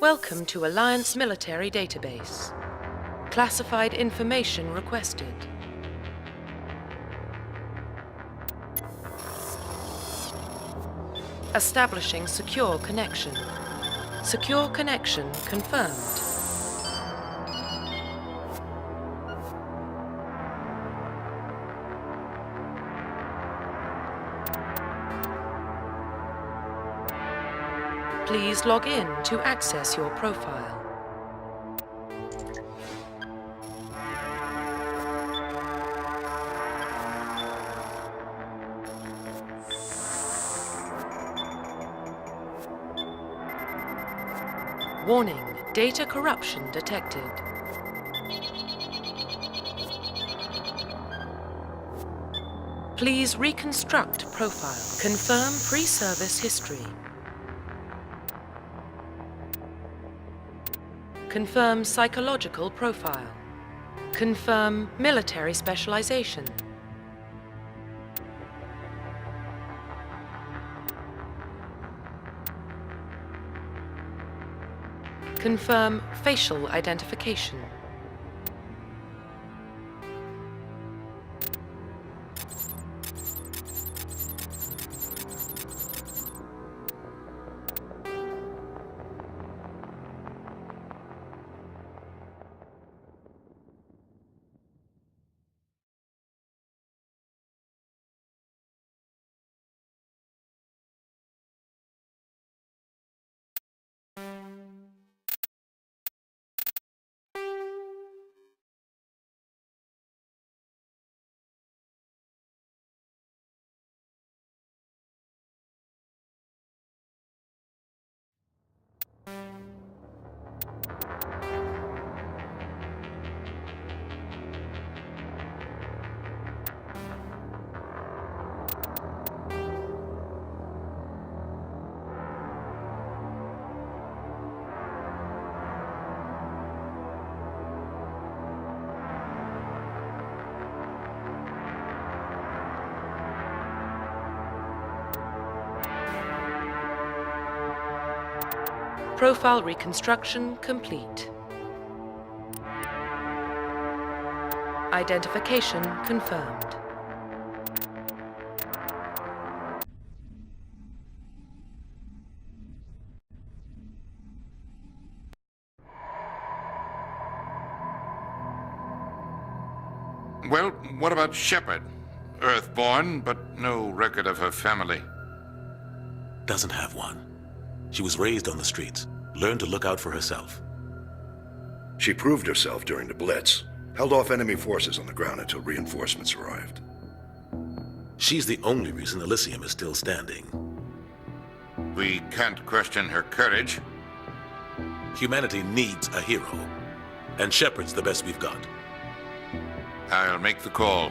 Welcome to Alliance Military Database. Classified information requested. Establishing secure connection. Secure connection confirmed. Please log in to access your profile. Warning, data corruption detected. Please reconstruct profile. Confirm pre-service history. Confirm psychological profile. Confirm military specialization. Confirm facial identification. Profile reconstruction complete. Identification confirmed. Well, what about Shepard? Earthborn, but no record of her family. Doesn't have one. She was raised on the streets, learned to look out for herself. She proved herself during the Blitz, held off enemy forces on the ground until reinforcements arrived. She's the only reason Elysium is still standing. We can't question her courage. Humanity needs a hero, and Shepard's the best we've got. I'll make the call.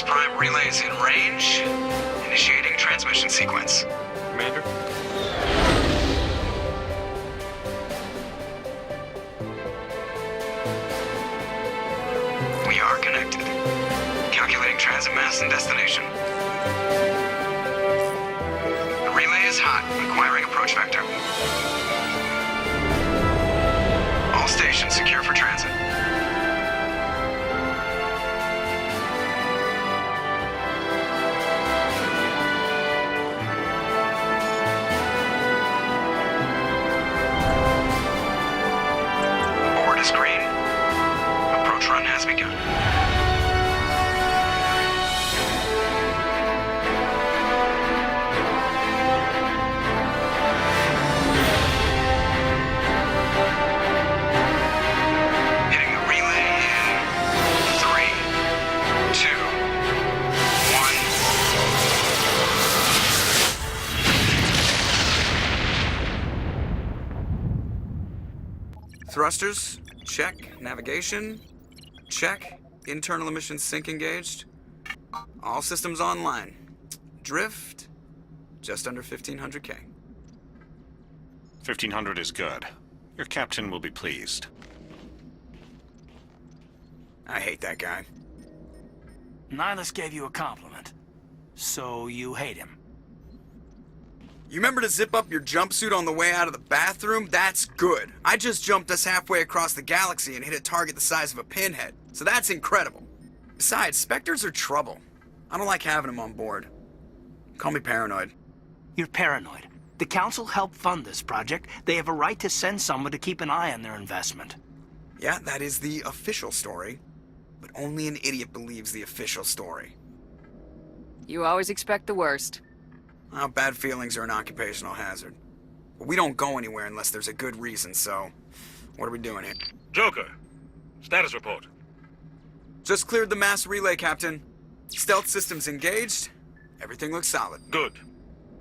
Prime relays in range. Initiating transmission sequence. Commander? We are connected. Calculating transit mass and destination. The relay is hot, acquiring approach vector. All stations secure for transit. Thrusters, check. Navigation, check. Internal emissions sync engaged. All systems online. Drift, just under 1500K. 1,500 is good. Your captain will be pleased. I hate that guy. Nihilus gave you a compliment. So you hate him. You remember to zip up your jumpsuit on the way out of the bathroom? That's good. I just jumped us halfway across the galaxy and hit a target the size of a pinhead. So that's incredible. Besides, Spectres are trouble. I don't like having them on board. Call me paranoid. You're paranoid. The Council helped fund this project. They have a right to send someone to keep an eye on their investment. Yeah, that is the official story. But only an idiot believes the official story. You always expect the worst. Well, bad feelings are an occupational hazard. But we don't go anywhere unless there's a good reason, so... What are we doing here? Joker, status report. Just cleared the mass relay, Captain. Stealth systems engaged. Everything looks solid. Good.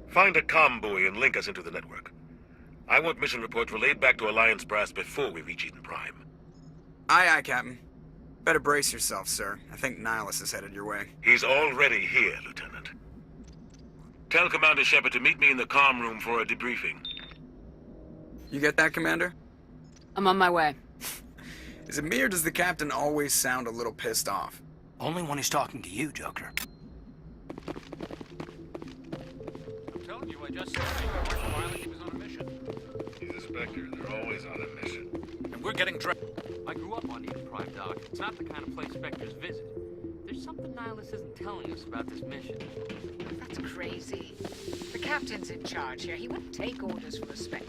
Find a comm buoy and link us into the network. I want mission reports relayed back to Alliance brass before we reach Eden Prime. Aye, aye, Captain. Better brace yourself, sir. I think Nihilus is headed your way. He's already here, Lieutenant. Tell Commander Shepard to meet me in the comm room for a debriefing. You get that, Commander? I'm on my way. Is it me or does the Captain always sound a little pissed off? Only when he's talking to you, Joker. Told you I just said he was on a mission. He's a Spectre. They're always on a mission. And we're getting I grew up on Eden Prime, Doc. It's not the kind of place Spectres visit. There's something Nihilus isn't telling us about this mission. That's crazy. The captain's in charge here. He wouldn't take orders from a spec.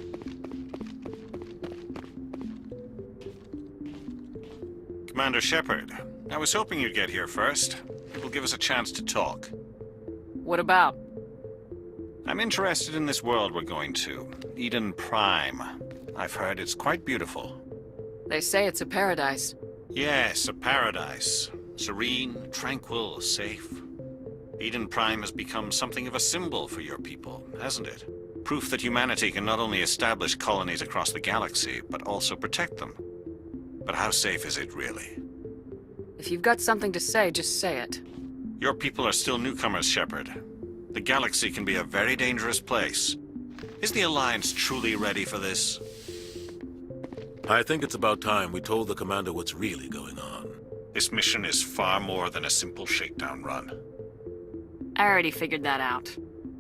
Commander Shepard, I was hoping you'd get here first. It will give us a chance to talk. What about? I'm interested in this world we're going to, Eden Prime. I've heard it's quite beautiful. They say it's a paradise. Yes, a paradise. Serene, tranquil, safe. Eden Prime has become something of a symbol for your people, hasn't it? Proof that humanity can not only establish colonies across the galaxy, but also protect them. But how safe is it, really? If you've got something to say, just say it. Your people are still newcomers, Shepard. The galaxy can be a very dangerous place. Is the Alliance truly ready for this? I think it's about time we told the Commander what's really going on. This mission is far more than a simple shakedown run. I already figured that out.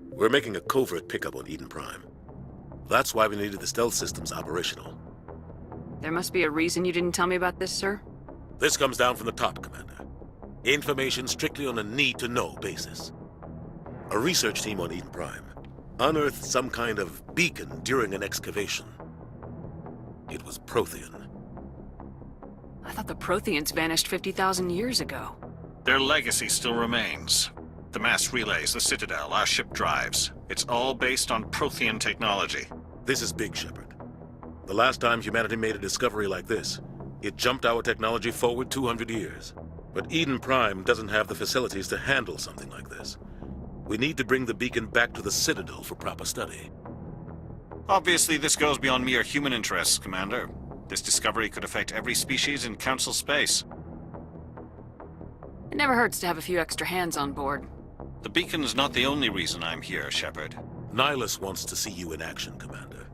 We're making a covert pickup on Eden Prime. That's why we needed the stealth systems operational. There must be a reason you didn't tell me about this, sir? This comes down from the top, Commander. Information strictly on a need-to-know basis. A research team on Eden Prime unearthed some kind of beacon during an excavation. It was Prothean. I thought the Protheans vanished 50,000 years ago. Their legacy still remains. The mass relays, the Citadel, our ship drives. It's all based on Prothean technology. This is big, Shepard. The last time humanity made a discovery like this, it jumped our technology forward 200 years. But Eden Prime doesn't have the facilities to handle something like this. We need to bring the beacon back to the Citadel for proper study. Obviously, this goes beyond mere human interests, Commander. This discovery could affect every species in Council space. It never hurts to have a few extra hands on board. The beacon's not the only reason I'm here, Shepard. Nihilus wants to see you in action, Commander.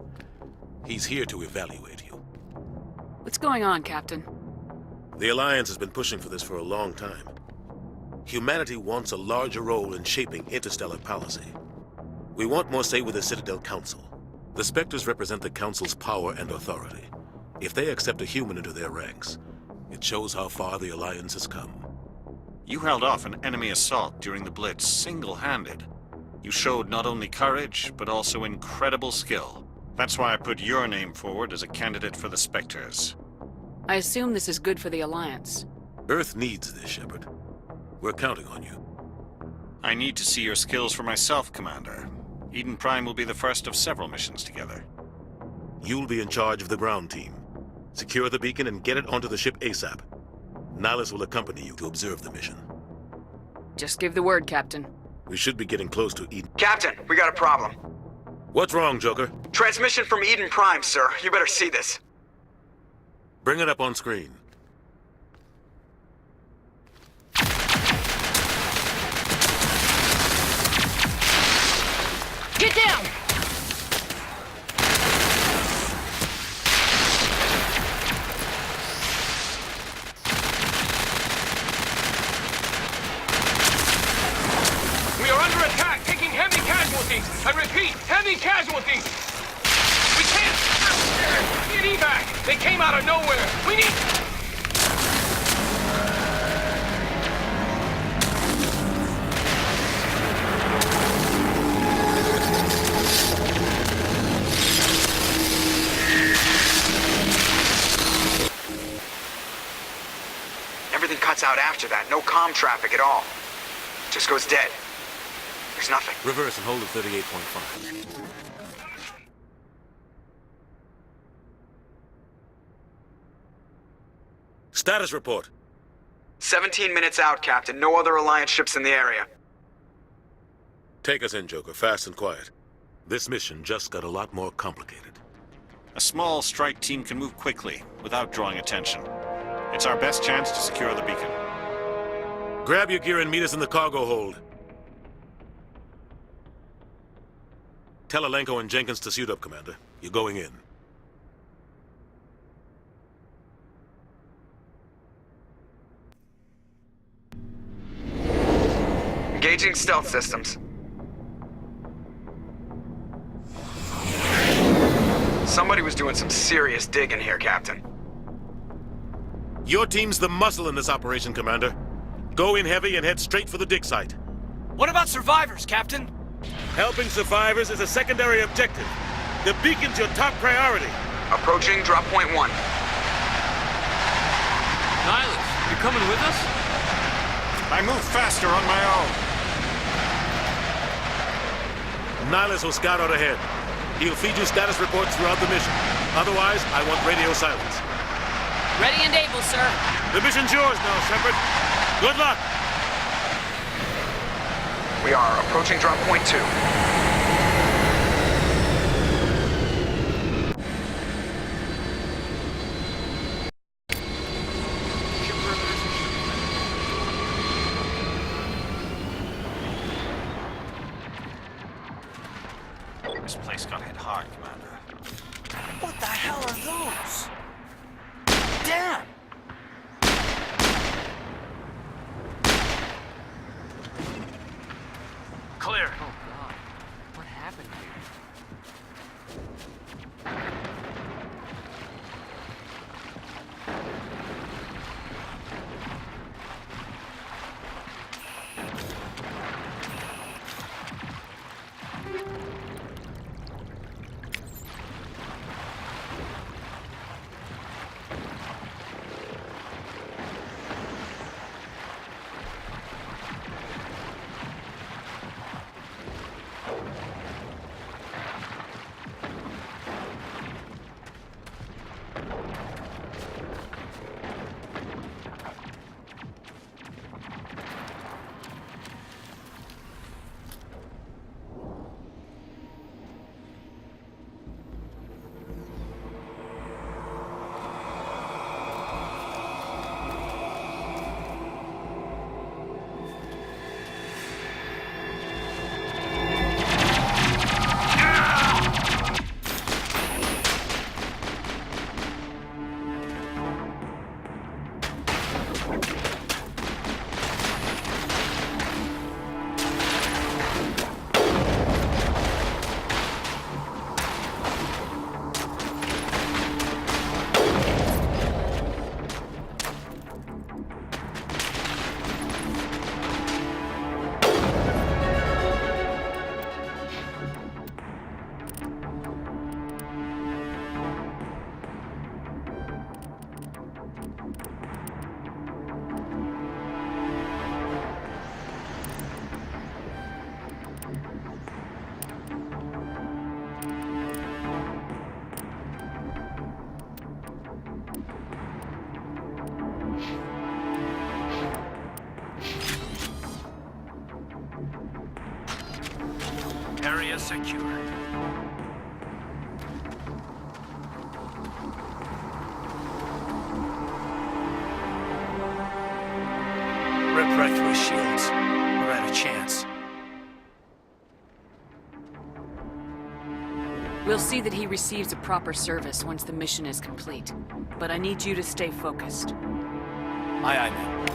He's here to evaluate you. What's going on, Captain? The Alliance has been pushing for this for a long time. Humanity wants a larger role in shaping interstellar policy. We want more say with the Citadel Council. The Spectres represent the Council's power and authority. If they accept a human into their ranks, it shows how far the Alliance has come. You held off an enemy assault during the Blitz single-handed. You showed not only courage, but also incredible skill. That's why I put your name forward as a candidate for the Spectres. I assume this is good for the Alliance. Earth needs this, Shepard. We're counting on you. I need to see your skills for myself, Commander. Eden Prime will be the first of several missions together. You'll be in charge of the ground team. Secure the beacon and get it onto the ship ASAP. Nihilus will accompany you to observe the mission. Just give the word, Captain. We should be getting close to Eden. Captain, we got a problem. What's wrong, Joker? Transmission from Eden Prime, sir. You better see this. Bring it up on screen. Get down! We are under attack, taking heavy casualties. I repeat, heavy casualties. We can't. Need evac. They came out of nowhere. We need. Everything cuts out after that. No comm traffic at all. Just goes dead. There's nothing. Reverse and hold at 38.5. Status report. 17 minutes out, Captain. No other Alliance ships in the area. Take us in, Joker, fast and quiet. This mission just got a lot more complicated. A small strike team can move quickly, without drawing attention. It's our best chance to secure the beacon. Grab your gear and meet us in the cargo hold. Tell Alenko and Jenkins to suit up, Commander. You're going in. Engaging stealth systems. Somebody was doing some serious digging here, Captain. Your team's the muscle in this operation, Commander. Go in heavy and head straight for the dig site. What about survivors, Captain? Helping survivors is a secondary objective. The beacon's your top priority. Approaching drop point 1. Nihilus, you coming with us? I move faster on my own. Nihilus will scout out ahead. He'll feed you status reports throughout the mission. Otherwise, I want radio silence. Ready and able, sir. The mission's yours now, Shepard. Good luck! We are approaching drop point 2. This place got hit hard, Commander. What the hell are those? Damn! Clear. Oh God, what happened here? Area secure. We'll see that he receives a proper service once the mission is complete. But I need you to stay focused. Aye, aye, ma'am.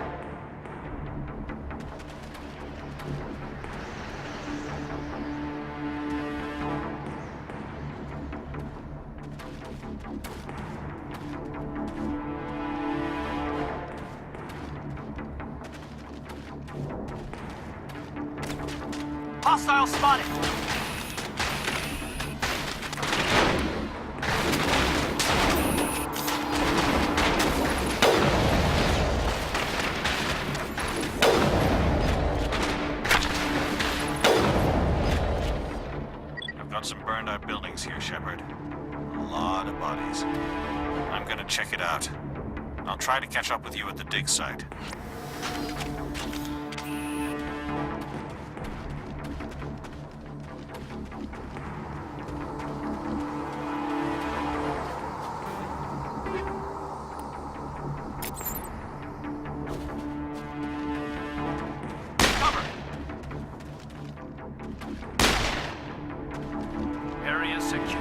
Hostile spotted! I've got some burned out buildings here, Shepard. A lot of bodies. I'm gonna check it out. I'll try to catch up with you at the dig site. Area secure.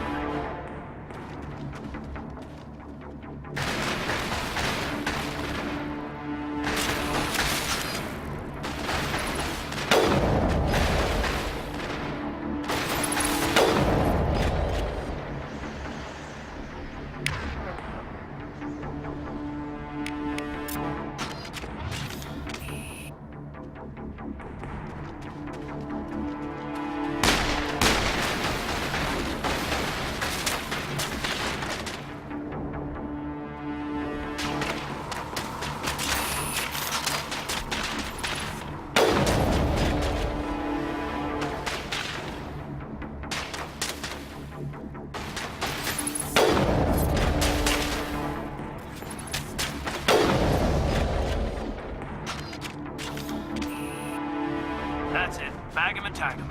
That's it. Bag him and tag him.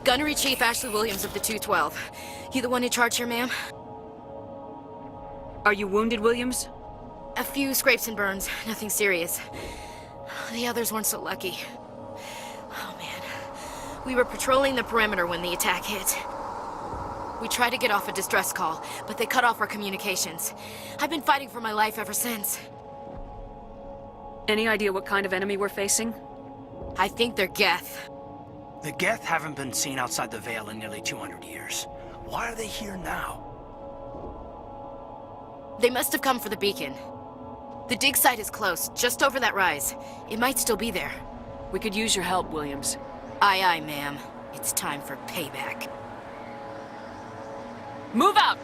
Gunnery Chief Ashley Williams of the 212. You the one in charge here, ma'am? Are you wounded, Williams? A few scrapes and burns, nothing serious. The others weren't so lucky. Oh man. We were patrolling the perimeter when the attack hit. We tried to get off a distress call, but they cut off our communications. I've been fighting for my life ever since. Any idea what kind of enemy we're facing? I think they're Geth. The Geth haven't been seen outside the Veil in nearly 200 years. Why are they here now? They must have come for the beacon. The dig site is close, just over that rise. It might still be there. We could use your help, Williams. Aye, aye, ma'am. It's time for payback. Move out!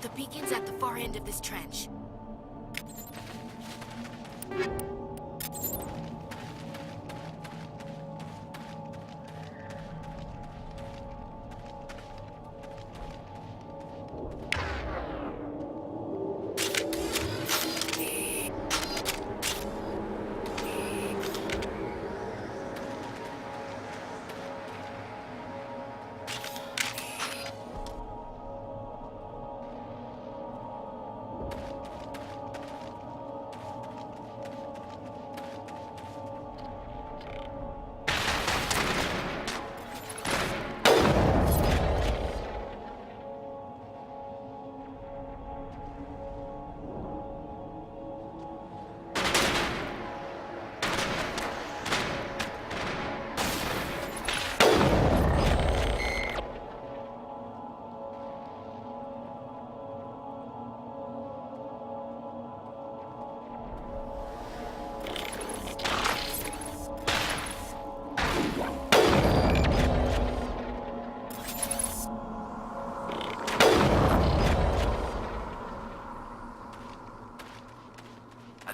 The beacon's at the far end of this trench.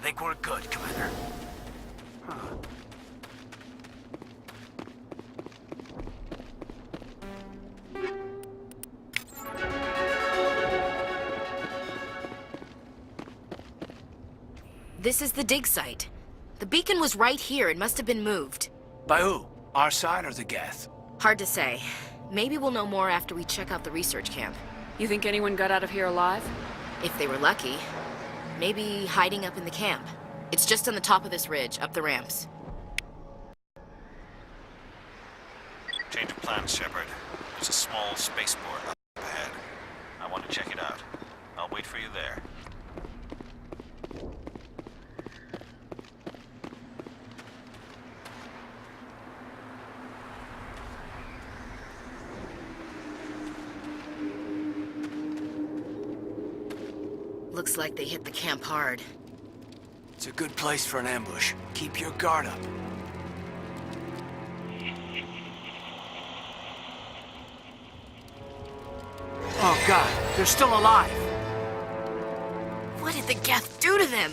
think we're good, Commander. This is the dig site. The beacon was right here. It must have been moved. By who? Our side or the Geth? Hard to say. Maybe we'll know more after we check out the research camp. You think anyone got out of here alive? If they were lucky. Maybe hiding up in the camp. It's just on the top of this ridge, up the ramps. Change of plans, Shepard. There's a small spaceport up ahead. I want to check it out. I'll wait for you there. Looks like they hit the camp hard. It's a good place for an ambush. Keep your guard up. Oh God, they're still alive! What did the Geth do to them?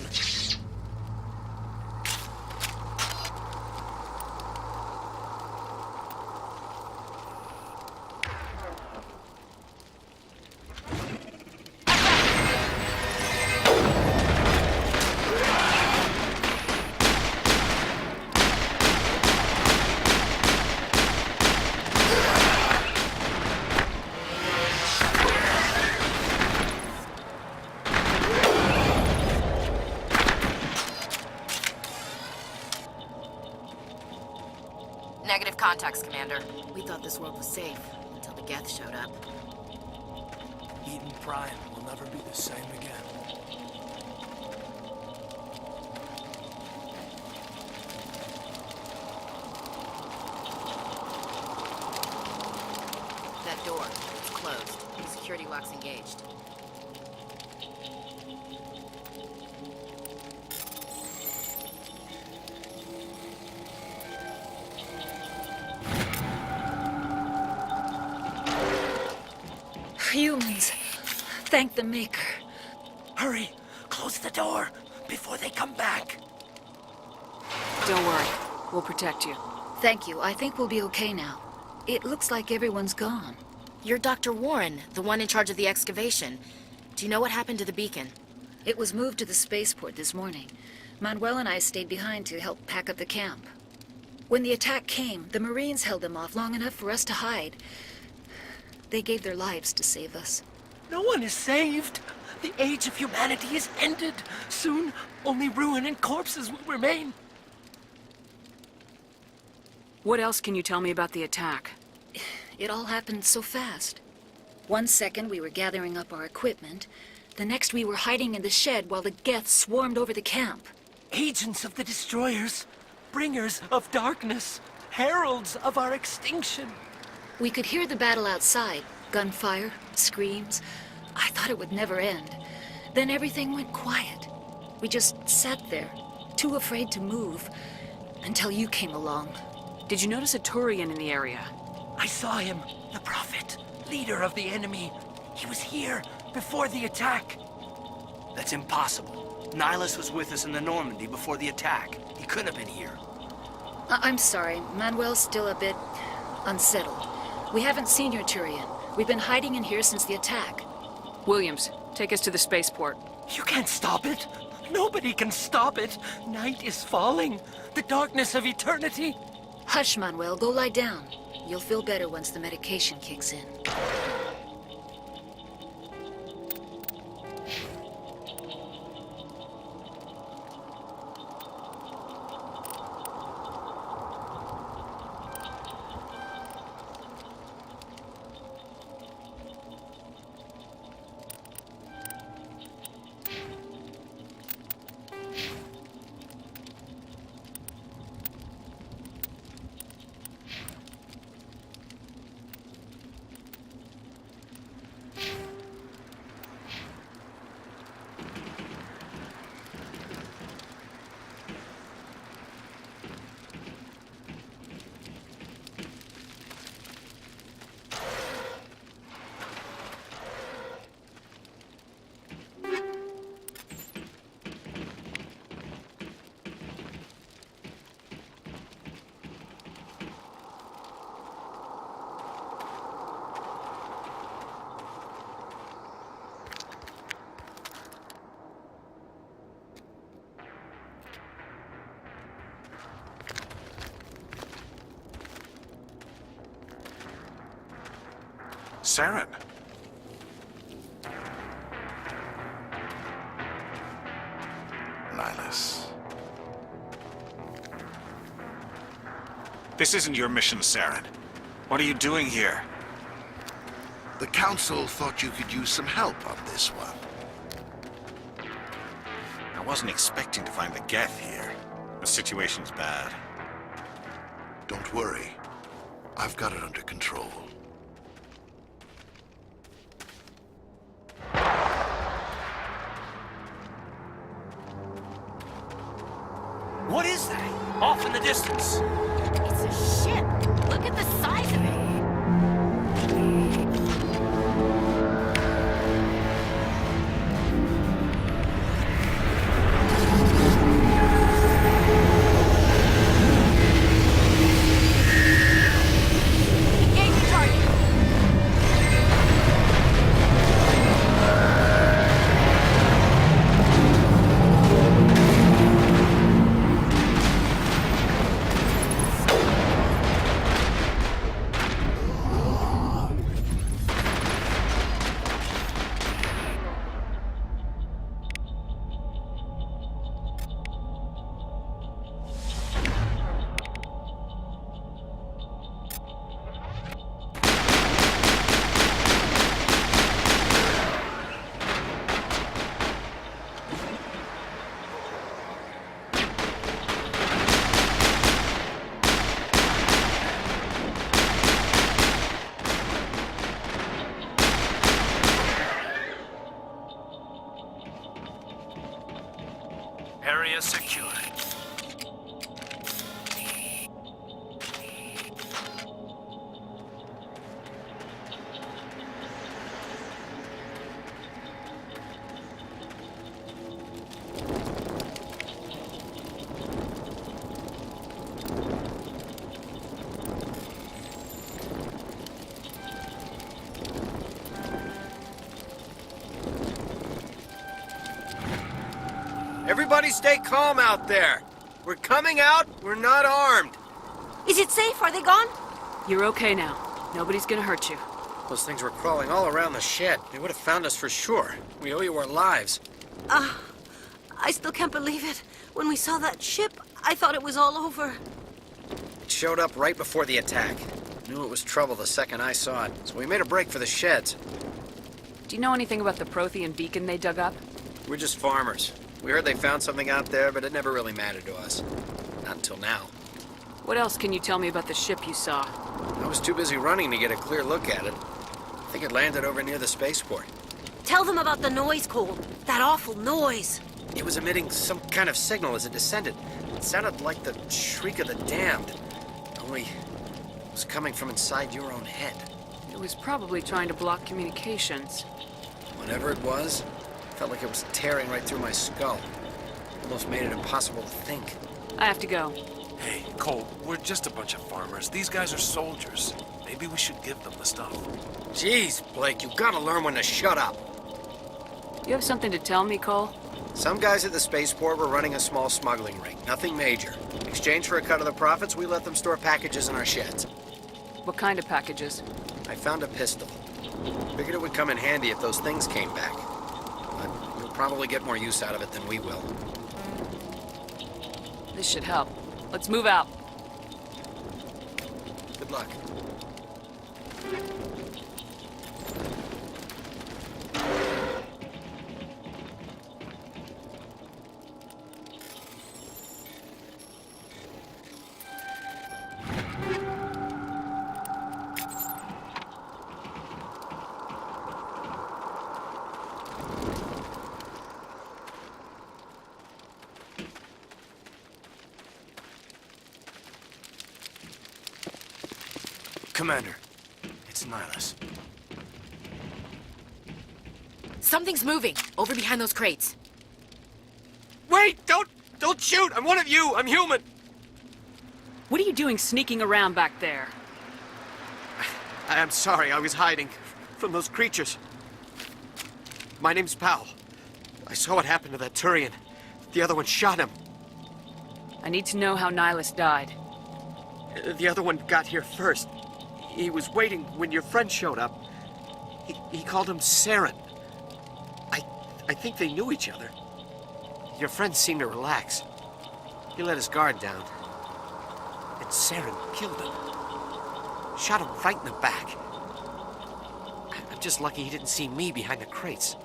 Negative contacts, Commander. We thought this world was safe until the Geth showed up. Eden Prime will never be the same again. That door, it's closed. The security lock's engaged. Humans. Thank the Maker. Hurry! Close the door before they come back! Don't worry. We'll protect you. Thank you. I think we'll be okay now. It looks like everyone's gone. You're Dr. Warren, the one in charge of the excavation. Do you know what happened to the beacon? It was moved to the spaceport this morning. Manuel and I stayed behind to help pack up the camp. When the attack came, the Marines held them off long enough for us to hide. They gave their lives to save us. No one is saved! The age of humanity is ended! Soon, only ruin and corpses will remain! What else can you tell me about the attack? It all happened so fast. One second we were gathering up our equipment. The next we were hiding in the shed while the Geth swarmed over the camp. Agents of the Destroyers, bringers of darkness, heralds of our extinction. We could hear the battle outside. Gunfire, screams. I thought it would never end. Then everything went quiet. We just sat there, too afraid to move, until you came along. Did you notice a Turian in the area? I saw him, the Prophet, leader of the enemy. He was here before the attack. That's impossible. Nihilus was with us in the Normandy before the attack. He couldn't have been here. I'm sorry. Manuel's still a bit unsettled. We haven't seen your Turian. We've been hiding in here since the attack. Williams, take us to the spaceport. You can't stop it. Nobody can stop it. Night is falling. The darkness of eternity. Hush, Manuel. Go lie down. You'll feel better once the medication kicks in. Saren. Nihilus. This isn't your mission, Saren. What are you doing here? The Council thought you could use some help on this one. I wasn't expecting to find the Geth here. The situation's bad. Don't worry. I've got it under control. What is that? Off in the distance. It's a ship. Look at the size of it. Engage the target. Area secured. Everybody stay calm out there. We're coming out, we're not armed. Is it safe? Are they gone? You're okay now. Nobody's gonna hurt you. Those things were crawling all around the shed. They would have found us for sure. We owe you our lives. I still can't believe it. When we saw that ship, I thought it was all over. It showed up right before the attack. Knew it was trouble the second I saw it, so we made a break for the sheds. Do you know anything about the Prothean beacon they dug up? We're just farmers. We heard they found something out there, but it never really mattered to us. Not until now. What else can you tell me about the ship you saw? I was too busy running to get a clear look at it. I think it landed over near the spaceport. Tell them about the noise, Cole. That awful noise. It was emitting some kind of signal as it descended. It sounded like the shriek of the damned. Only it was coming from inside your own head. It was probably trying to block communications. Whatever it was, felt like it was tearing right through my skull. Almost made it impossible to think. I have to go. Hey, Cole, we're just a bunch of farmers. These guys are soldiers. Maybe we should give them the stuff. Jeez, Blake, you gotta learn when to shut up. You have something to tell me, Cole? Some guys at the spaceport were running a small smuggling ring. Nothing major. In exchange for a cut of the profits, we let them store packages in our sheds. What kind of packages? I found a pistol. Figured it would come in handy if those things came back. But you'll probably get more use out of it than we will. This should help. Let's move out. Good luck. Commander, it's Nihilus. Something's moving over behind those crates. Wait! Don't shoot! I'm one of you! I'm human! What are you doing sneaking around back there? I'm sorry, I was hiding from those creatures. My name's Powell. I saw what happened to that Turian. The other one shot him. I need to know how Nihilus died. The other one got here first. He was waiting when your friend showed up. He called him Saren. I think they knew each other. Your friend seemed to relax. He let his guard down. And Saren killed him. Shot him right in the back. I'm just lucky he didn't see me behind the crates.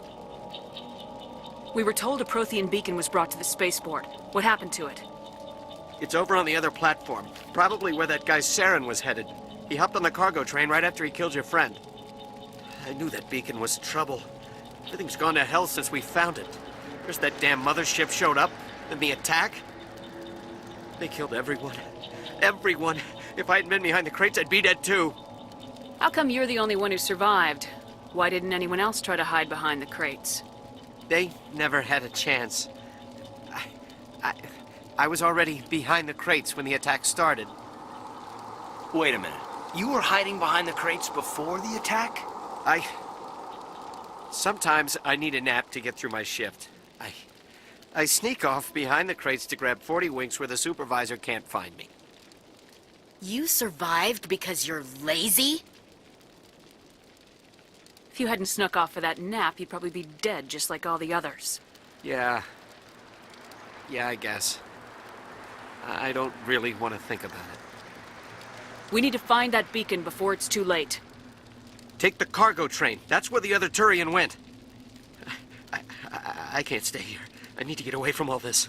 We were told a Prothean beacon was brought to the spaceport. What happened to it? It's over on the other platform. Probably where that guy Saren was headed. He hopped on the cargo train right after he killed your friend. I knew that beacon was trouble. Everything's gone to hell since we found it. First that damn mothership showed up, then the attack. They killed everyone. Everyone. If I hadn't been behind the crates, I'd be dead too. How come you're the only one who survived? Why didn't anyone else try to hide behind the crates? They never had a chance. I was already behind the crates when the attack started. Wait a minute. You were hiding behind the crates before the attack? Sometimes I need a nap to get through my shift. I sneak off behind the crates to grab 40 winks where the supervisor can't find me. You survived because you're lazy? If you hadn't snuck off for that nap, you'd probably be dead just like all the others. Yeah, I guess. I don't really want to think about it. We need to find that beacon before it's too late. Take the cargo train. That's where the other Turian went. I can't stay here. I need to get away from all this.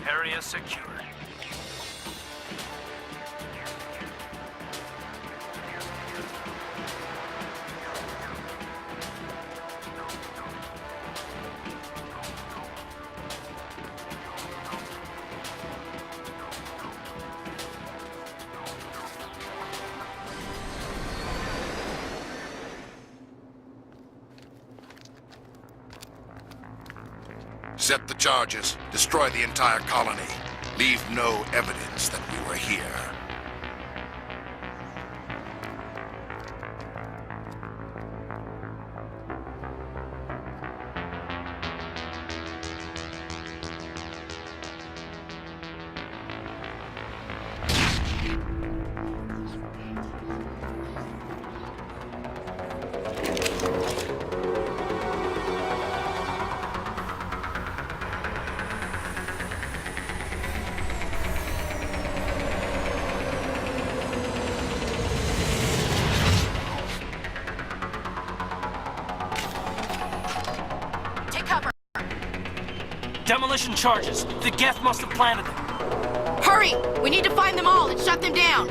Area secured. Set the charges. Destroy the entire colony. Leave no evidence that we were here. Demolition charges. The Geth must have planted them. Hurry! We need to find them all and shut them down!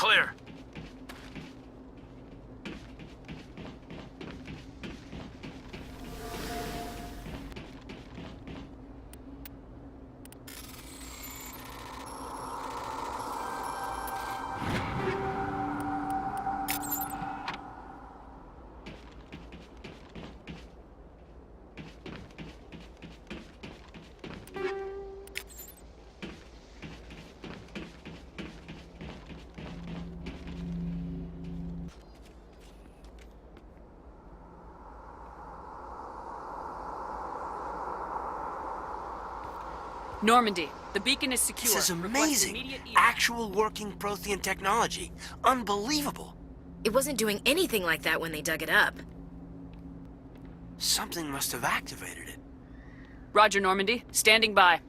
Clear. Normandy, the beacon is secure. This is Request amazing. immediate evac. Actual working Prothean technology. Unbelievable. It wasn't doing anything like that when they dug it up. Something must have activated it. Roger, Normandy. Standing by.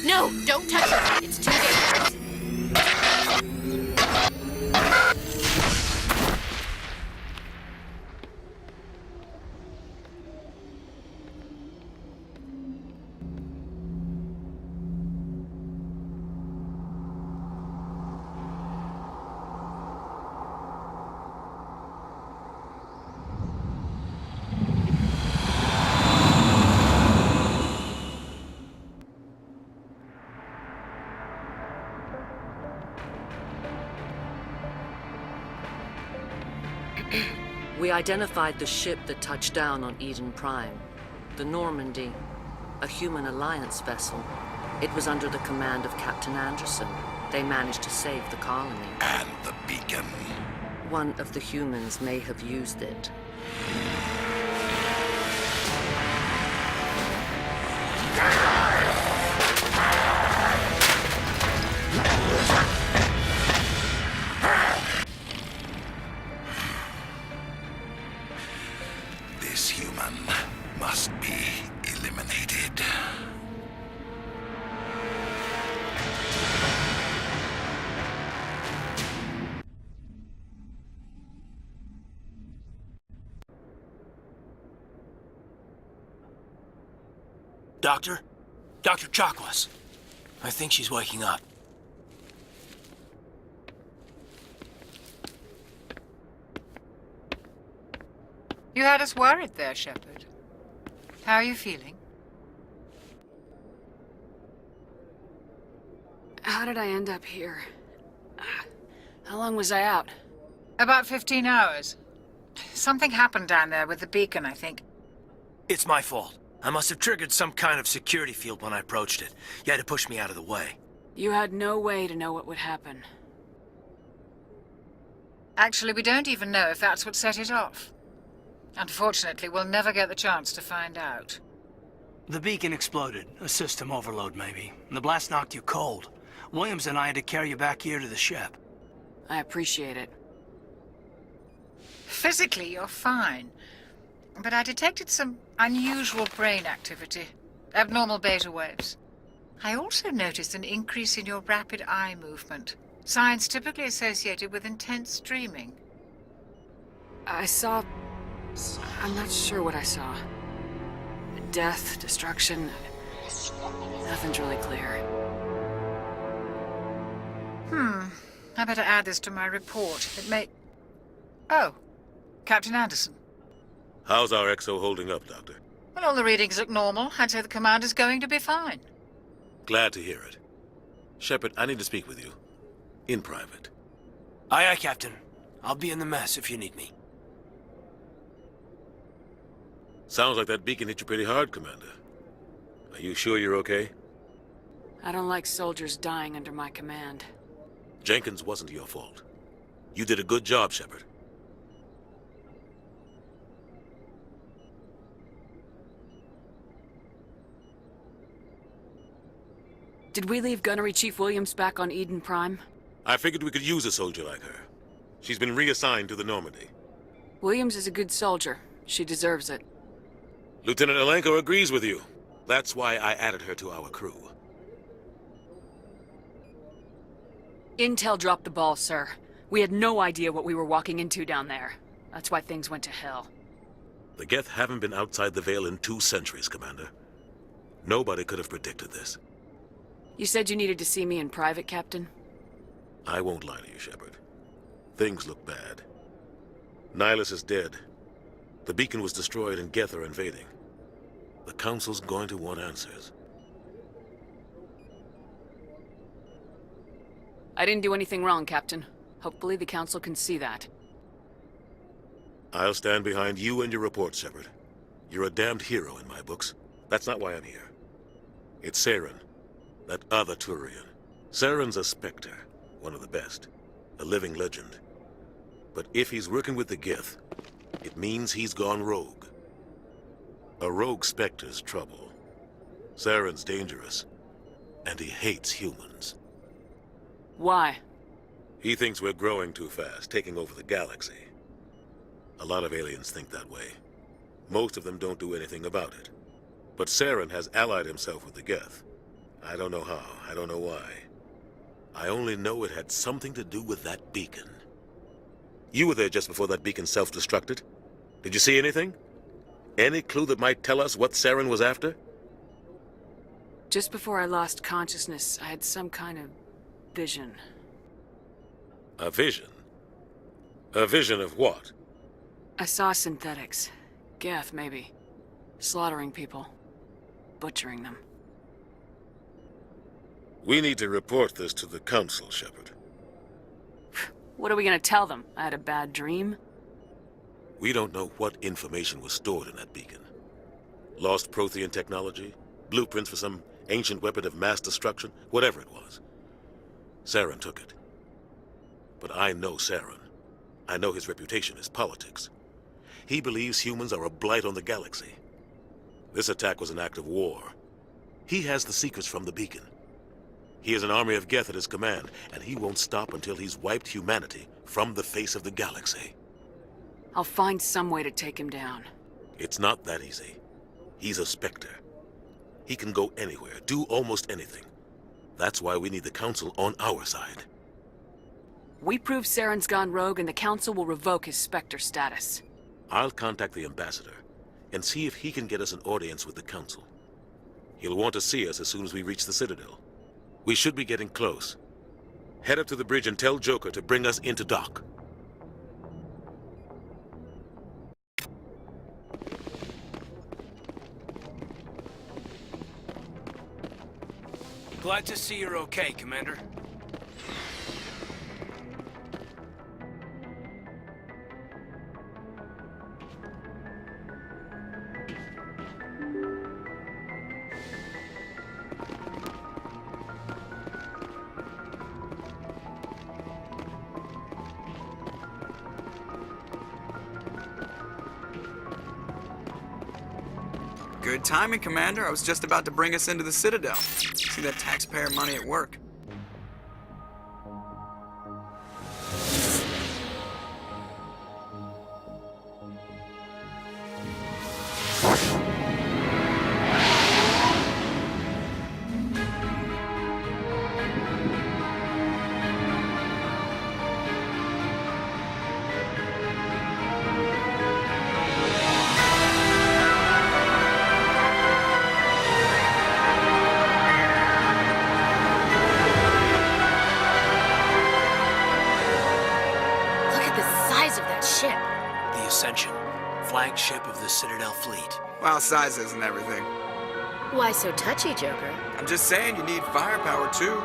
No, don't touch it. It's too dangerous. We identified the ship that touched down on Eden Prime. The Normandy, a human alliance vessel. It was under the command of Captain Anderson. They managed to save the colony. And the beacon. One of the humans may have used it. This human must be eliminated. Doctor? Dr. Chakwas. I think she's waking up. You had us worried there, Shepard. How are you feeling? How did I end up here? How long was I out? About 15 hours. Something happened down there with the beacon, I think. It's my fault. I must have triggered some kind of security field when I approached it. You had to push me out of the way. You had no way to know what would happen. Actually, we don't even know if that's what set it off. Unfortunately, we'll never get the chance to find out. The beacon exploded. A system overload, maybe. The blast knocked you cold. Williams and I had to carry you back here to the ship. I appreciate it. Physically, you're fine. But I detected some unusual brain activity. Abnormal beta waves. I also noticed an increase in your rapid eye movement. Signs typically associated with intense dreaming. I saw... I'm not sure what I saw. Death, destruction... Nothing's really clear. I better add this to my report. It may... Oh, Captain Anderson. How's our XO holding up, Doctor? Well, all the readings look normal. I'd say the commander's going to be fine. Glad to hear it. Shepard, I need to speak with you. In private. Aye, aye, Captain. I'll be in the mess if you need me. Sounds like that beacon hit you pretty hard, Commander. Are you sure you're okay? I don't like soldiers dying under my command. Jenkins wasn't your fault. You did a good job, Shepard. Did we leave Gunnery Chief Williams back on Eden Prime? I figured we could use a soldier like her. She's been reassigned to the Normandy. Williams is a good soldier. She deserves it. Lieutenant Alenko agrees with you. That's why I added her to our crew. Intel dropped the ball, sir. We had no idea what we were walking into down there. That's why things went to hell. The Geth haven't been outside the Veil in 2 centuries, Commander. Nobody could have predicted this. You said you needed to see me in private, Captain? I won't lie to you, Shepard. Things look bad. Nihilus is dead. The beacon was destroyed and Geth are invading. The Council's going to want answers. I didn't do anything wrong, Captain. Hopefully the Council can see that. I'll stand behind you and your report, Shepard. You're a damned hero in my books. That's not why I'm here. It's Saren, that other Turian. Saren's a Spectre, one of the best, a living legend. But if he's working with the Geth, it means he's gone rogue. A rogue Spectre's trouble. Saren's dangerous, and he hates humans. Why? He thinks we're growing too fast, taking over the galaxy. A lot of aliens think that way. Most of them don't do anything about it. But Saren has allied himself with the Geth. I don't know how, I don't know why. I only know it had something to do with that beacon. You were there just before that beacon self-destructed. Did you see anything? Any clue that might tell us what Saren was after? Just before I lost consciousness, I had some kind of vision. A vision? A vision of what? I saw synthetics. Geth, maybe. Slaughtering people. Butchering them. We need to report this to the Council, Shepard. What are we gonna tell them? I had a bad dream? We don't know what information was stored in that beacon. Lost Prothean technology? Blueprints for some ancient weapon of mass destruction? Whatever it was. Saren took it. But I know Saren. I know his reputation is politics. He believes humans are a blight on the galaxy. This attack was an act of war. He has the secrets from the beacon. He has an army of Geth at his command, and he won't stop until he's wiped humanity from the face of the galaxy. I'll find some way to take him down. It's not that easy. He's a Spectre. He can go anywhere, do almost anything. That's why we need the Council on our side. We prove Saren's gone rogue and the Council will revoke his Spectre status. I'll contact the Ambassador and see if he can get us an audience with the Council. He'll want to see us as soon as we reach the Citadel. We should be getting close. Head up to the bridge and tell Joker to bring us into dock. Glad to see you're okay, Commander. Good timing, Commander. I was just about to bring us into the Citadel. See that taxpayer money at work. Flagship of the Citadel fleet. Well, size isn't everything. Why so touchy, Joker? I'm just saying you need firepower, too.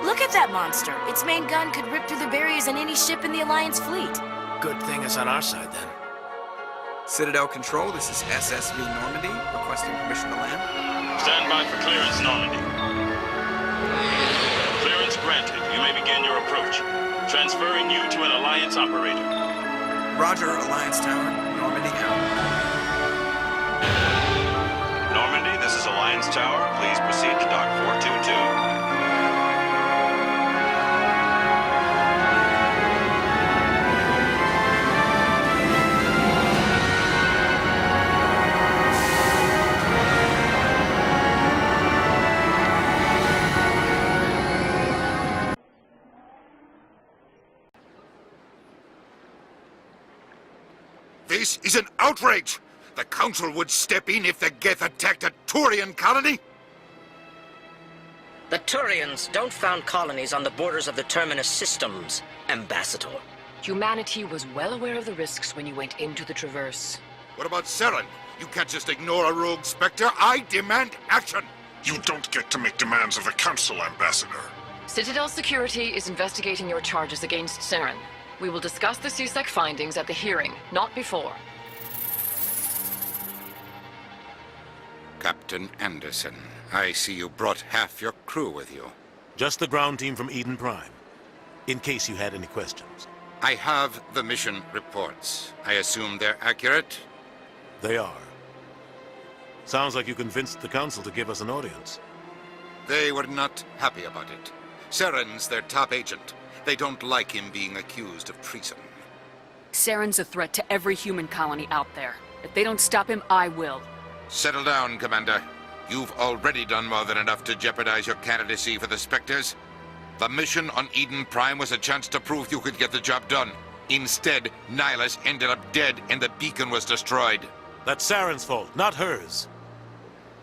Look at that monster. Its main gun could rip through the barriers in any ship in the Alliance fleet. Good thing it's on our side, then. Citadel Control, this is SSV Normandy, requesting permission to land. Stand by for clearance, Normandy. Clearance granted. You may begin your approach. Transferring you to an Alliance operator. Roger, Alliance Tower. Normandy out. Normandy, this is Alliance Tower. Please proceed to Dock 422. This is an outrage! The Council would step in if the Geth attacked a Turian colony? The Turians don't found colonies on the borders of the Terminus systems, Ambassador. Humanity was well aware of the risks when you went into the Traverse. What about Saren? You can't just ignore a rogue Spectre. I demand action! You don't get to make demands of the Council, Ambassador. Citadel Security is investigating your charges against Saren. We will discuss the CSEC findings at the hearing, not before. Captain Anderson, I see you brought half your crew with you. Just the ground team from Eden Prime, in case you had any questions. I have the mission reports. I assume they're accurate? They are. Sounds like you convinced the Council to give us an audience. They were not happy about it. Saren's their top agent. They don't like him being accused of treason. Saren's a threat to every human colony out there. If they don't stop him, I will. Settle down, Commander. You've already done more than enough to jeopardize your candidacy for the Spectres. The mission on Eden Prime was a chance to prove you could get the job done. Instead, Nihilus ended up dead and the beacon was destroyed. That's Saren's fault, not hers.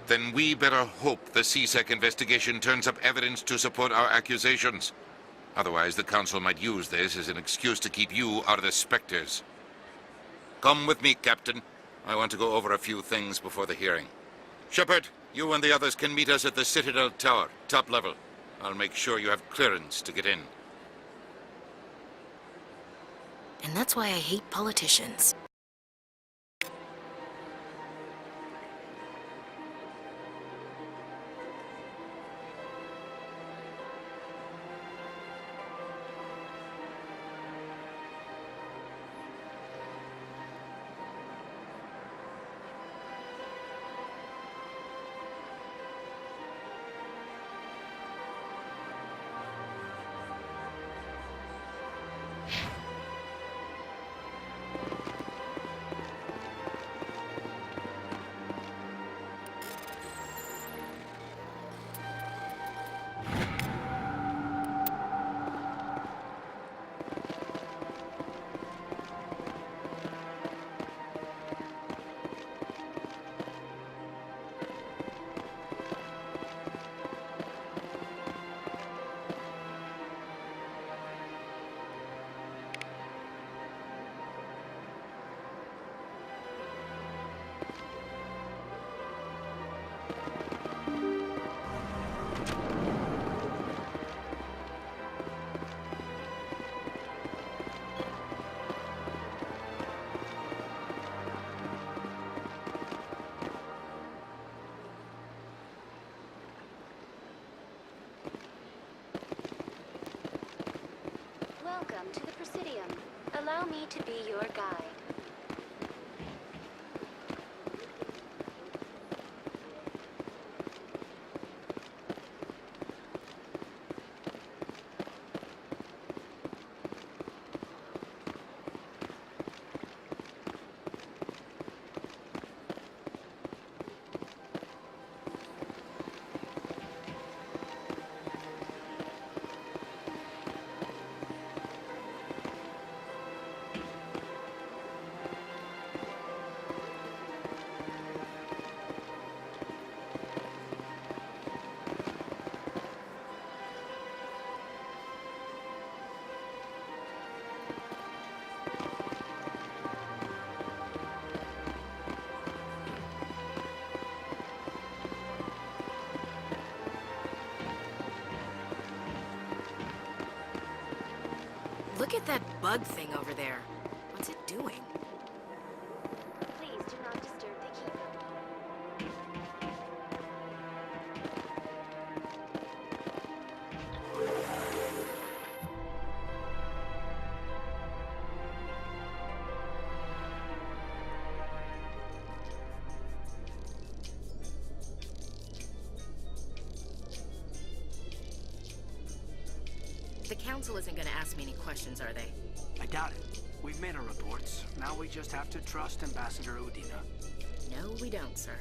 Then we better hope the CSEC investigation turns up evidence to support our accusations. Otherwise, the Council might use this as an excuse to keep you out of the Spectres. Come with me, Captain. I want to go over a few things before the hearing. Shepard, you and the others can meet us at the Citadel Tower, top level. I'll make sure you have clearance to get in. And that's why I hate politicians. Welcome to the Presidium. Allow me to be your guide. Look at that bug thing over there. What's it doing? Please do not disturb the keeper. The Council isn't gonna ask me any questions, are they? I doubt it. We've made our reports. Now we just have to trust Ambassador Udina. No, we don't, sir.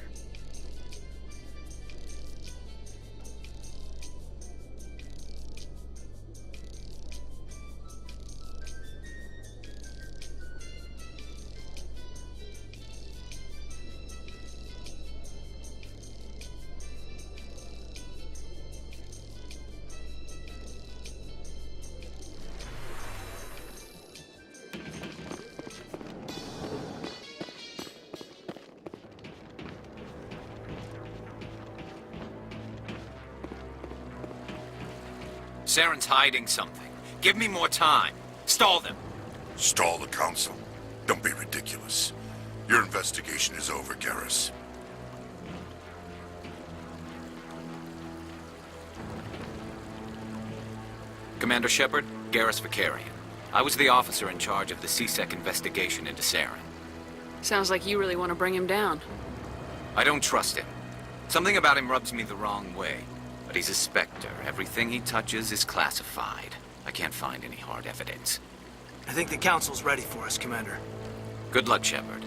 Saren's hiding something. Give me more time. Stall them. Stall the Council? Don't be ridiculous. Your investigation is over, Garrus. Commander Shepard, Garrus Vicarian. I was the officer in charge of the C-Sec investigation into Saren. Sounds like you really want to bring him down. I don't trust him. Something about him rubs me the wrong way. But he's a Spectre. Everything he touches is classified. I can't find any hard evidence. I think the Council's ready for us, Commander. Good luck, Shepard.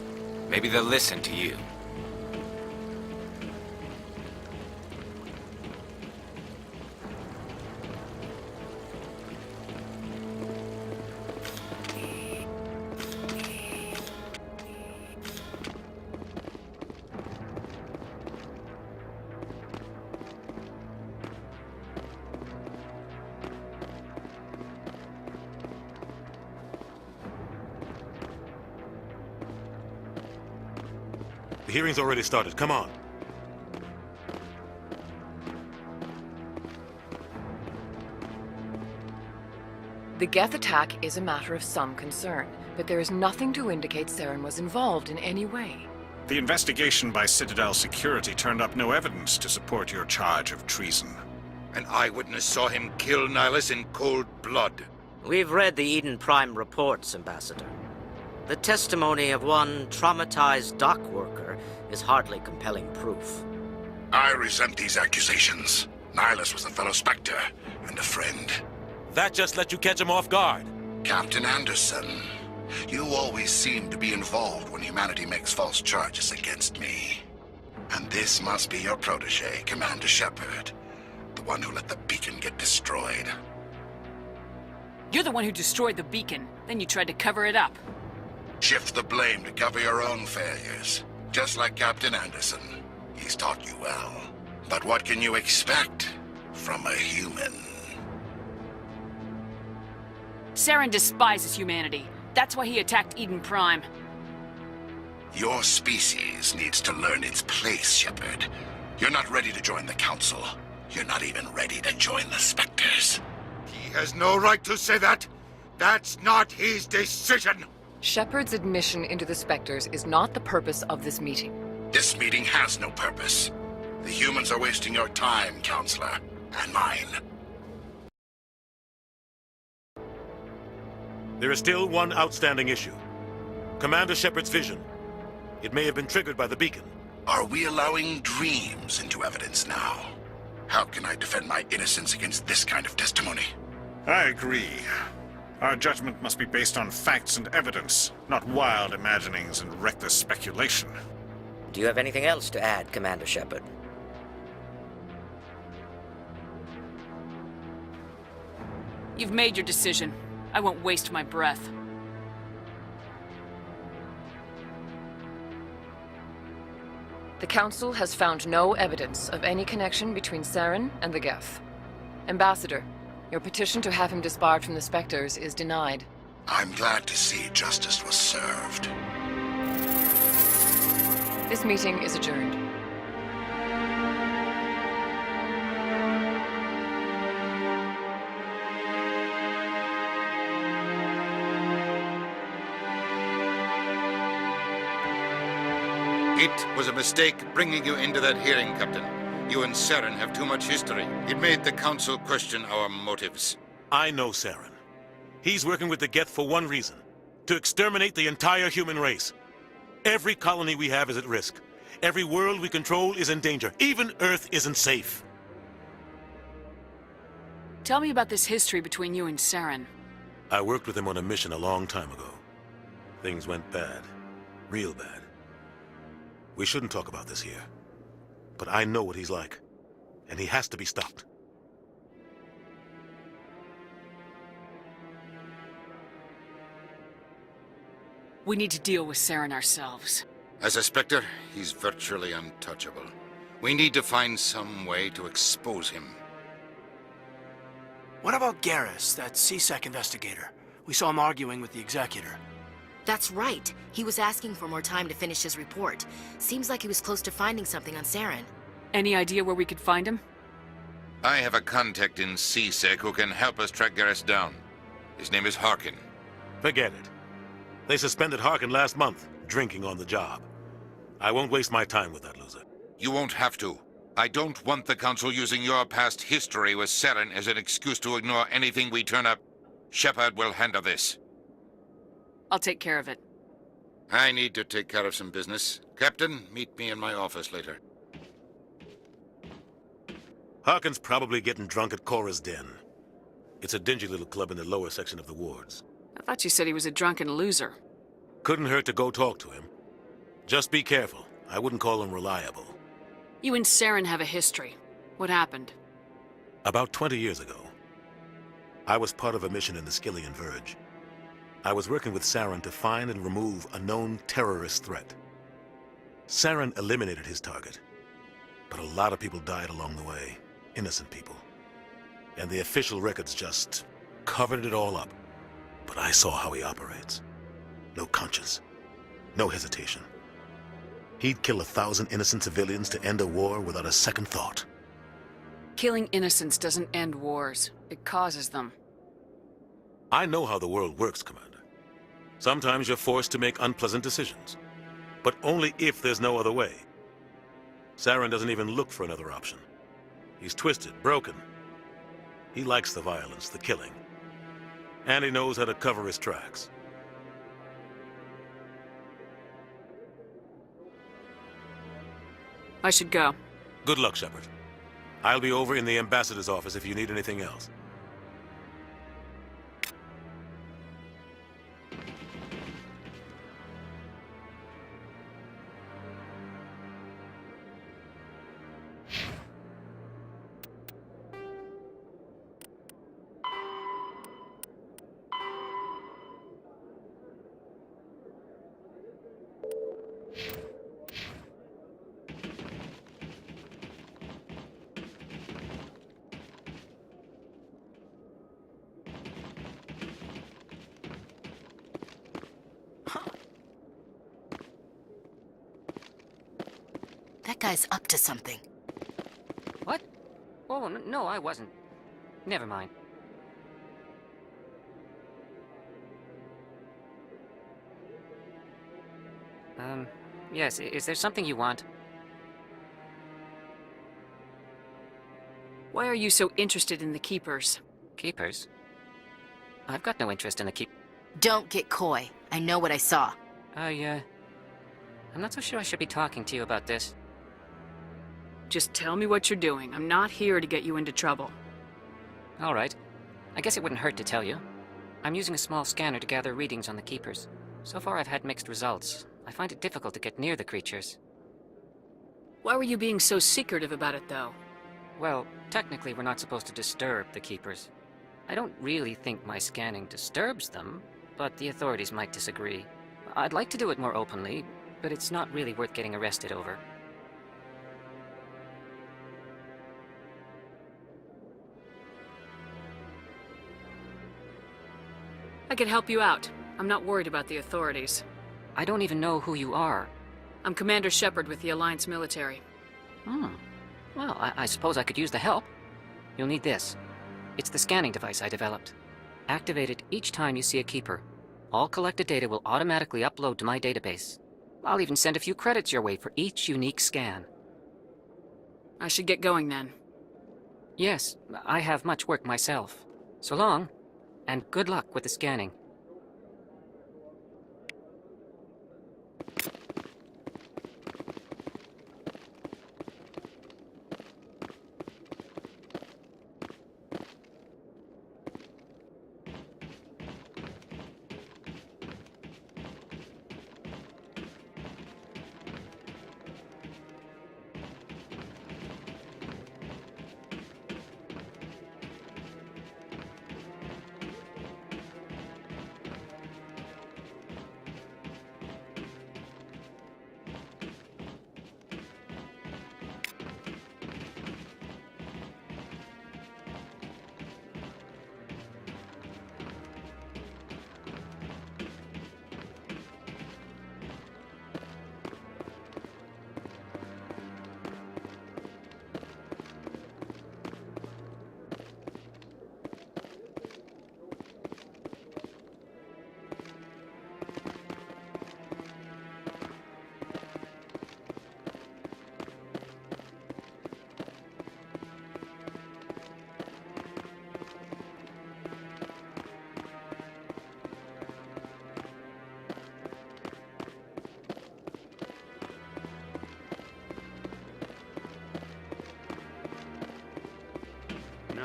Maybe they'll listen to you. The hearing's already started. Come on. The Geth attack is a matter of some concern, but there is nothing to indicate Saren was involved in any way. The investigation by Citadel Security turned up no evidence to support your charge of treason. An eyewitness saw him kill Nihilus in cold blood. We've read the Eden Prime reports, Ambassador. The testimony of one traumatized dock worker is hardly compelling proof. I resent these accusations. Nihilus was a fellow Spectre and a friend. That just let you catch him off guard. Captain Anderson, you always seem to be involved when humanity makes false charges against me. And this must be your protege, Commander Shepard. The one who let the beacon get destroyed. You're the one who destroyed the beacon. Then you tried to cover it up. Shift the blame to cover your own failures. Just like Captain Anderson. He's taught you well. But what can you expect from a human? Saren despises humanity. That's why he attacked Eden Prime. Your species needs to learn its place, Shepard. You're not ready to join the Council. You're not even ready to join the Spectres. He has no right to say that. That's not his decision. Shepard's admission into the Spectres is not the purpose of this meeting. This meeting has no purpose. The humans are wasting your time, Counselor, and mine. There is still one outstanding issue. Commander Shepard's vision. It may have been triggered by the beacon. Are we allowing dreams into evidence now? How can I defend my innocence against this kind of testimony? I agree. Our judgment must be based on facts and evidence, not wild imaginings and reckless speculation. Do you have anything else to add, Commander Shepard? You've made your decision. I won't waste my breath. The Council has found no evidence of any connection between Saren and the Geth. Ambassador, your petition to have him disbarred from the Spectres is denied. I'm glad to see justice was served. This meeting is adjourned. It was a mistake bringing you into that hearing, Captain. You and Saren have too much history. It made the Council question our motives. I know Saren. He's working with the Geth for one reason. To exterminate the entire human race. Every colony we have is at risk. Every world we control is in danger. Even Earth isn't safe. Tell me about this history between you and Saren. I worked with him on a mission a long time ago. Things went bad. Real bad. We shouldn't talk about this here. But I know what he's like. And he has to be stopped. We need to deal with Saren ourselves. As a Spectre, he's virtually untouchable. We need to find some way to expose him. What about Garrus, that C-Sec investigator? We saw him arguing with the Executor. That's right. He was asking for more time to finish his report. Seems like he was close to finding something on Saren. Any idea where we could find him? I have a contact in CSEC who can help us track Garrus down. His name is Harkin. Forget it. They suspended Harkin last month, drinking on the job. I won't waste my time with that loser. You won't have to. I don't want the Council using your past history with Saren as an excuse to ignore anything we turn up. Shepard will handle this. I'll take care of it. I need to take care of some business. Captain, meet me in my office later. Harkin's probably getting drunk at Cora's Den. It's a dingy little club in the lower section of the wards. I thought you said he was a drunken loser. Couldn't hurt to go talk to him. Just be careful. I wouldn't call him reliable. You and Saren have a history. What happened? About 20 years ago, I was part of a mission in the Skillian Verge. I was working with Saren to find and remove a known terrorist threat. Saren eliminated his target, but a lot of people died along the way. Innocent people. And the official records just covered it all up. But I saw how he operates. No conscience. No hesitation. He'd kill 1,000 innocent civilians to end a war without a second thought. Killing innocents doesn't end wars. It causes them. I know how the world works, Commander. Sometimes you're forced to make unpleasant decisions. But only if there's no other way. Saren doesn't even look for another option. He's twisted, broken. He likes the violence, the killing. And he knows how to cover his tracks. I should go. Good luck, Shepard. I'll be over in the ambassador's office if you need anything else. That guy's up to something. What? Oh, no, I wasn't. Never mind. Yes, is there something you want? Why are you so interested in the Keepers? Keepers? I've got no interest in the Don't get coy. I know what I saw. I'm not so sure I should be talking to you about this. Just tell me what you're doing. I'm not here to get you into trouble. All right. I guess it wouldn't hurt to tell you. I'm using a small scanner to gather readings on the Keepers. So far I've had mixed results. I find it difficult to get near the creatures. Why were you being so secretive about it, though? Well, technically we're not supposed to disturb the Keepers. I don't really think my scanning disturbs them, but the authorities might disagree. I'd like to do it more openly, but it's not really worth getting arrested over. I could help you out. I'm not worried about the authorities. I don't even know who you are. I'm Commander Shepard with the Alliance military. Well, I suppose I could use the help. You'll need this. It's the scanning device I developed. Activate it each time you see a Keeper. All collected data will automatically upload to my database. I'll even send a few credits your way for each unique scan. I should get going then. Yes, I have much work myself. So long, and good luck with the scanning.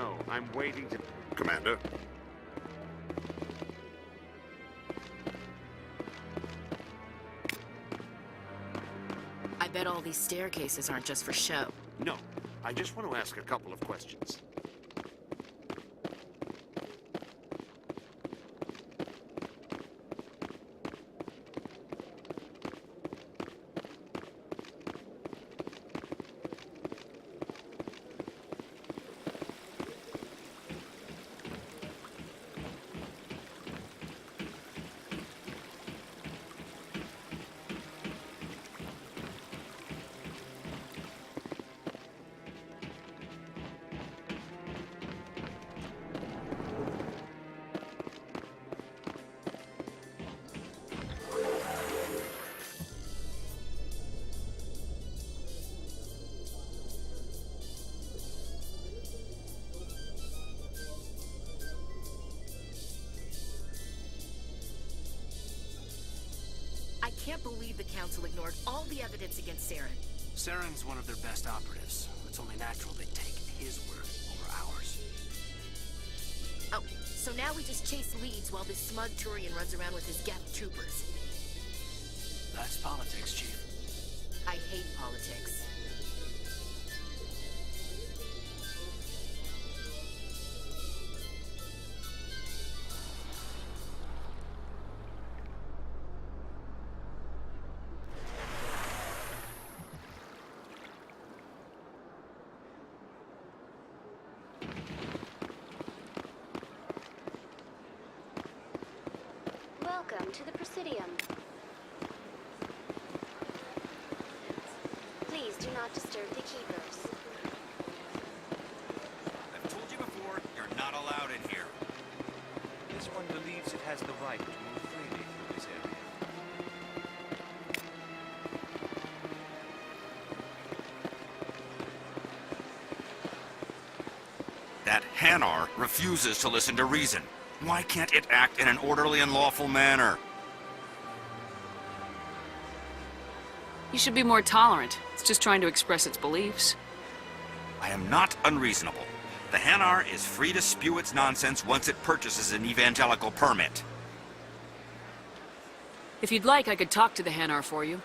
No, I'm waiting to... Commander? I bet all these staircases aren't just for show. No, I just want to ask a couple of questions. I can't believe the Council ignored all the evidence against Saren. Saren's one of their best operatives. It's only natural they take his word over ours. Oh, so now we just chase leads while this smug Turian runs around with his Geth troopers. That's politics, Chief. I hate politics. Welcome to the Presidium. Please do not disturb the keepers. I've told you before, you're not allowed in here. This one believes it has the right to move freely through this area. That Hanar refuses to listen to reason. Why can't it act in an orderly and lawful manner? You should be more tolerant. It's just trying to express its beliefs. I am not unreasonable. The Hanar is free to spew its nonsense once it purchases an evangelical permit. If you'd like, I could talk to the Hanar for you.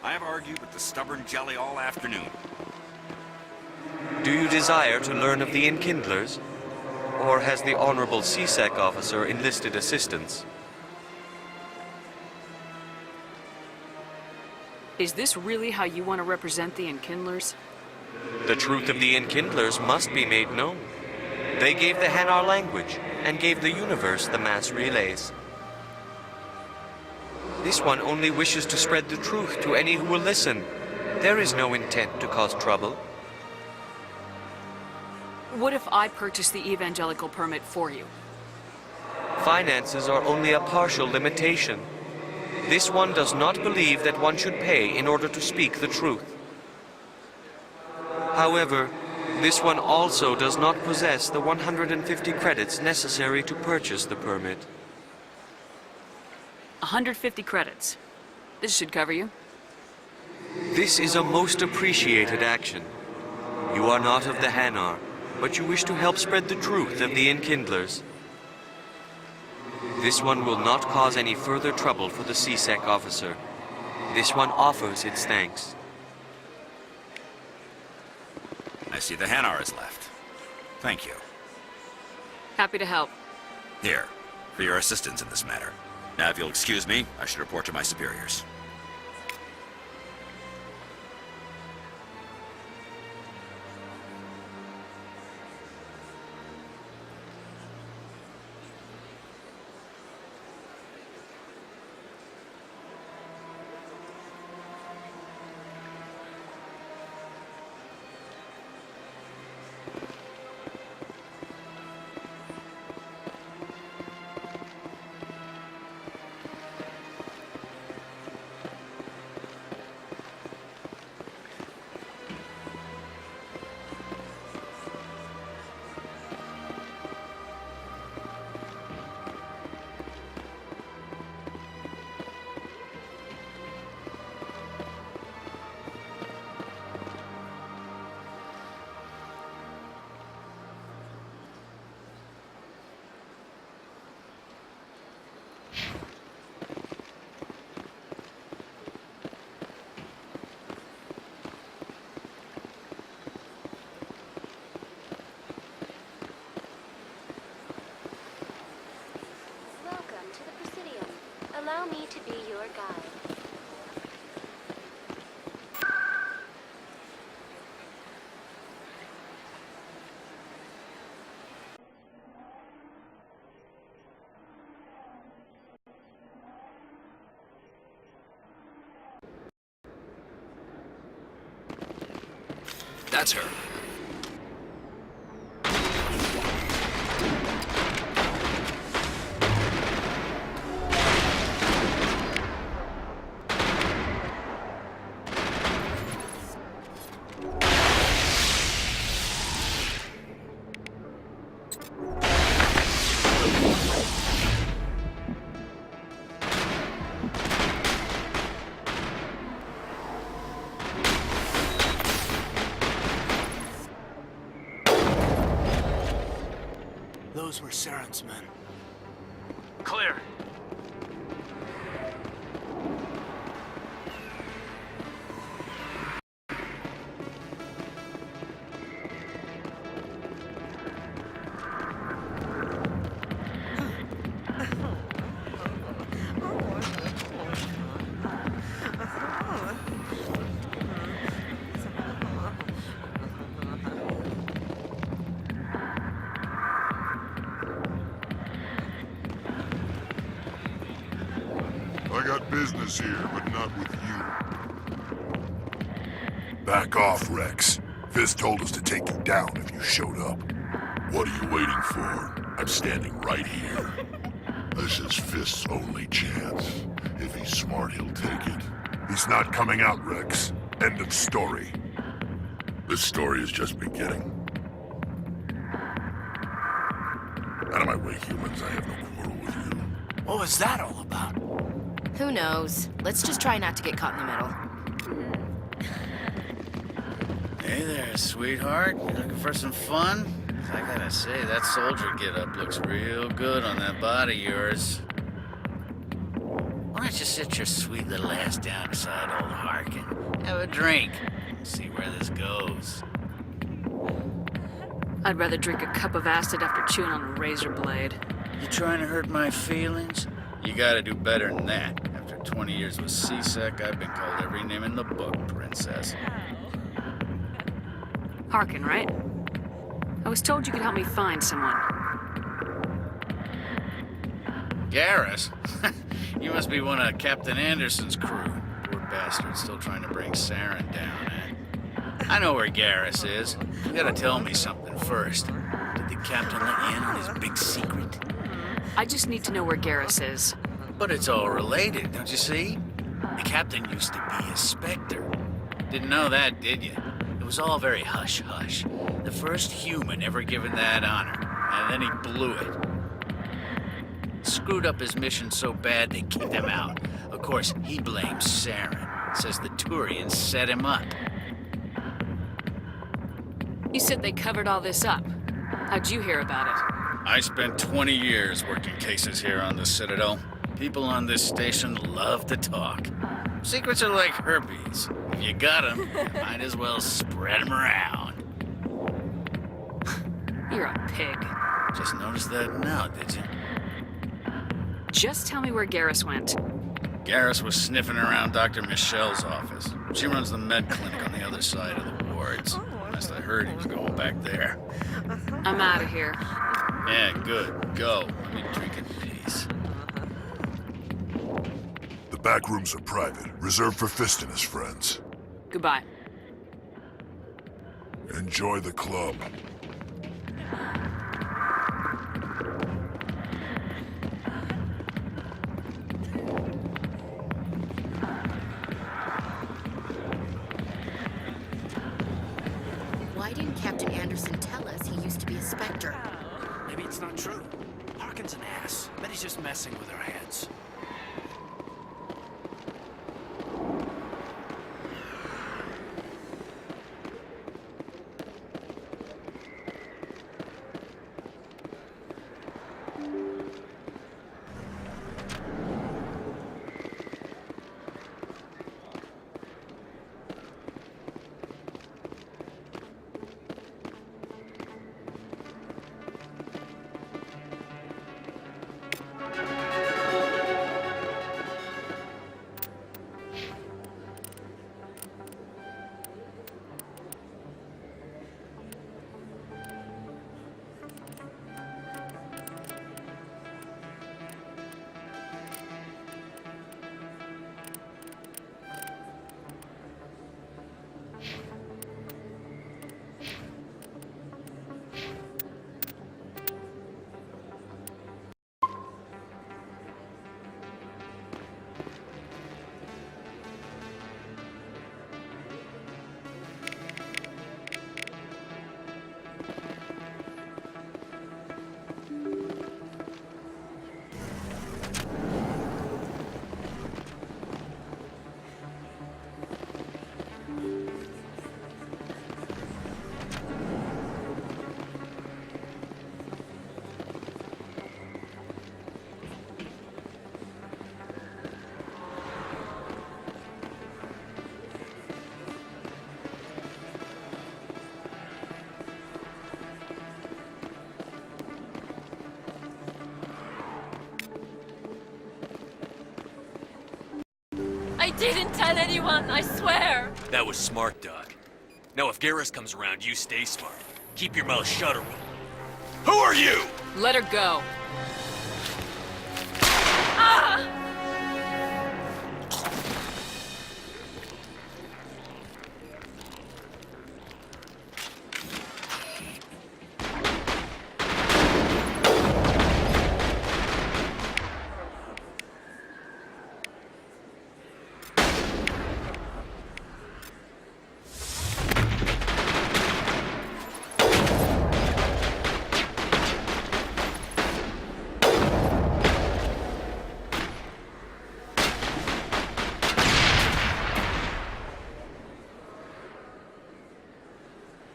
I have argued with the stubborn jelly all afternoon. Do you desire to learn of the Enkindlers? Or has the Honorable CSEC officer enlisted assistance? Is this really how you want to represent the Enkindlers? The truth of the Enkindlers must be made known. They gave the Hanar language, and gave the universe the mass relays. This one only wishes to spread the truth to any who will listen. There is no intent to cause trouble. What if I purchase the evangelical permit for you? Finances are only a partial limitation. This one does not believe that one should pay in order to speak the truth. However, this one also does not possess the 150 credits necessary to purchase the permit. 150 credits. This should cover you. This is a most appreciated action. You are not of the Hanar, but you wish to help spread the truth of the Enkindlers. This one will not cause any further trouble for the CSEC officer. This one offers its thanks. I see the Hanar is left. Thank you. Happy to help. Here, for your assistance in this matter. Now, if you'll excuse me, I should report to my superiors. That's her. Those were Saren's men. Clear. I got business here, but not with you. Back off, Rex. Fist told us to take you down if you showed up. What are you waiting for? I'm standing right here. This is Fist's only chance. If he's smart, he'll take it. He's not coming out, Rex. End of story. This story is just beginning. Out of my way, humans. I have no quarrel with you. What was that all about? Who knows? Let's just try not to get caught in the middle. Hey there, sweetheart. You looking for some fun? I gotta say, that soldier get-up looks real good on that body of yours. Why don't you sit your sweet little ass down beside old Harkin? Have a drink. See where this goes. I'd rather drink a cup of acid after chewing on a razor blade. You trying to hurt my feelings? You gotta do better than that. After 20 years with C-Sec, I've been called every name in the book, princess. Harkin, right? I was told you could help me find someone. Garrus? You must be one of Captain Anderson's crew. Poor bastard, still trying to bring Saren down, eh? I know where Garrus is. You gotta tell me something first. Did the captain let you in on his big secret? I just need to know where Garrus is. But it's all related, don't you see? The captain used to be a Spectre. Didn't know that, did you? It was all very hush-hush. The first human ever given that honor, and then he blew it. Screwed up his mission so bad they kicked him out. Of course, he blames Saren. Says the Turians set him up. You said they covered all this up. How'd you hear about it? I spent 20 years working cases here on the Citadel. People on this station love to talk. Secrets are like herpes. If you got them, you might as well spread them around. You're a pig. Just noticed that now, did you? Just tell me where Garrus went. Garrus was sniffing around Dr. Michelle's office. She runs the med clinic on the other side of the wards. Last I heard, he was going back there. I'm out of here. Yeah, good. Go. Let me drink in peace. The back rooms are private, reserved for Fist and his friends. Goodbye. Enjoy the club. Why didn't Captain Anderson tell us he used to be a Spectre? Maybe it's not true. Harkin's an ass. Bet he's just messing with our heads. I didn't tell anyone, I swear. That was smart, Doc. Now if Garrus comes around, you stay smart. Keep your mouth shut, Earl. Who are you? Let her go. Ah!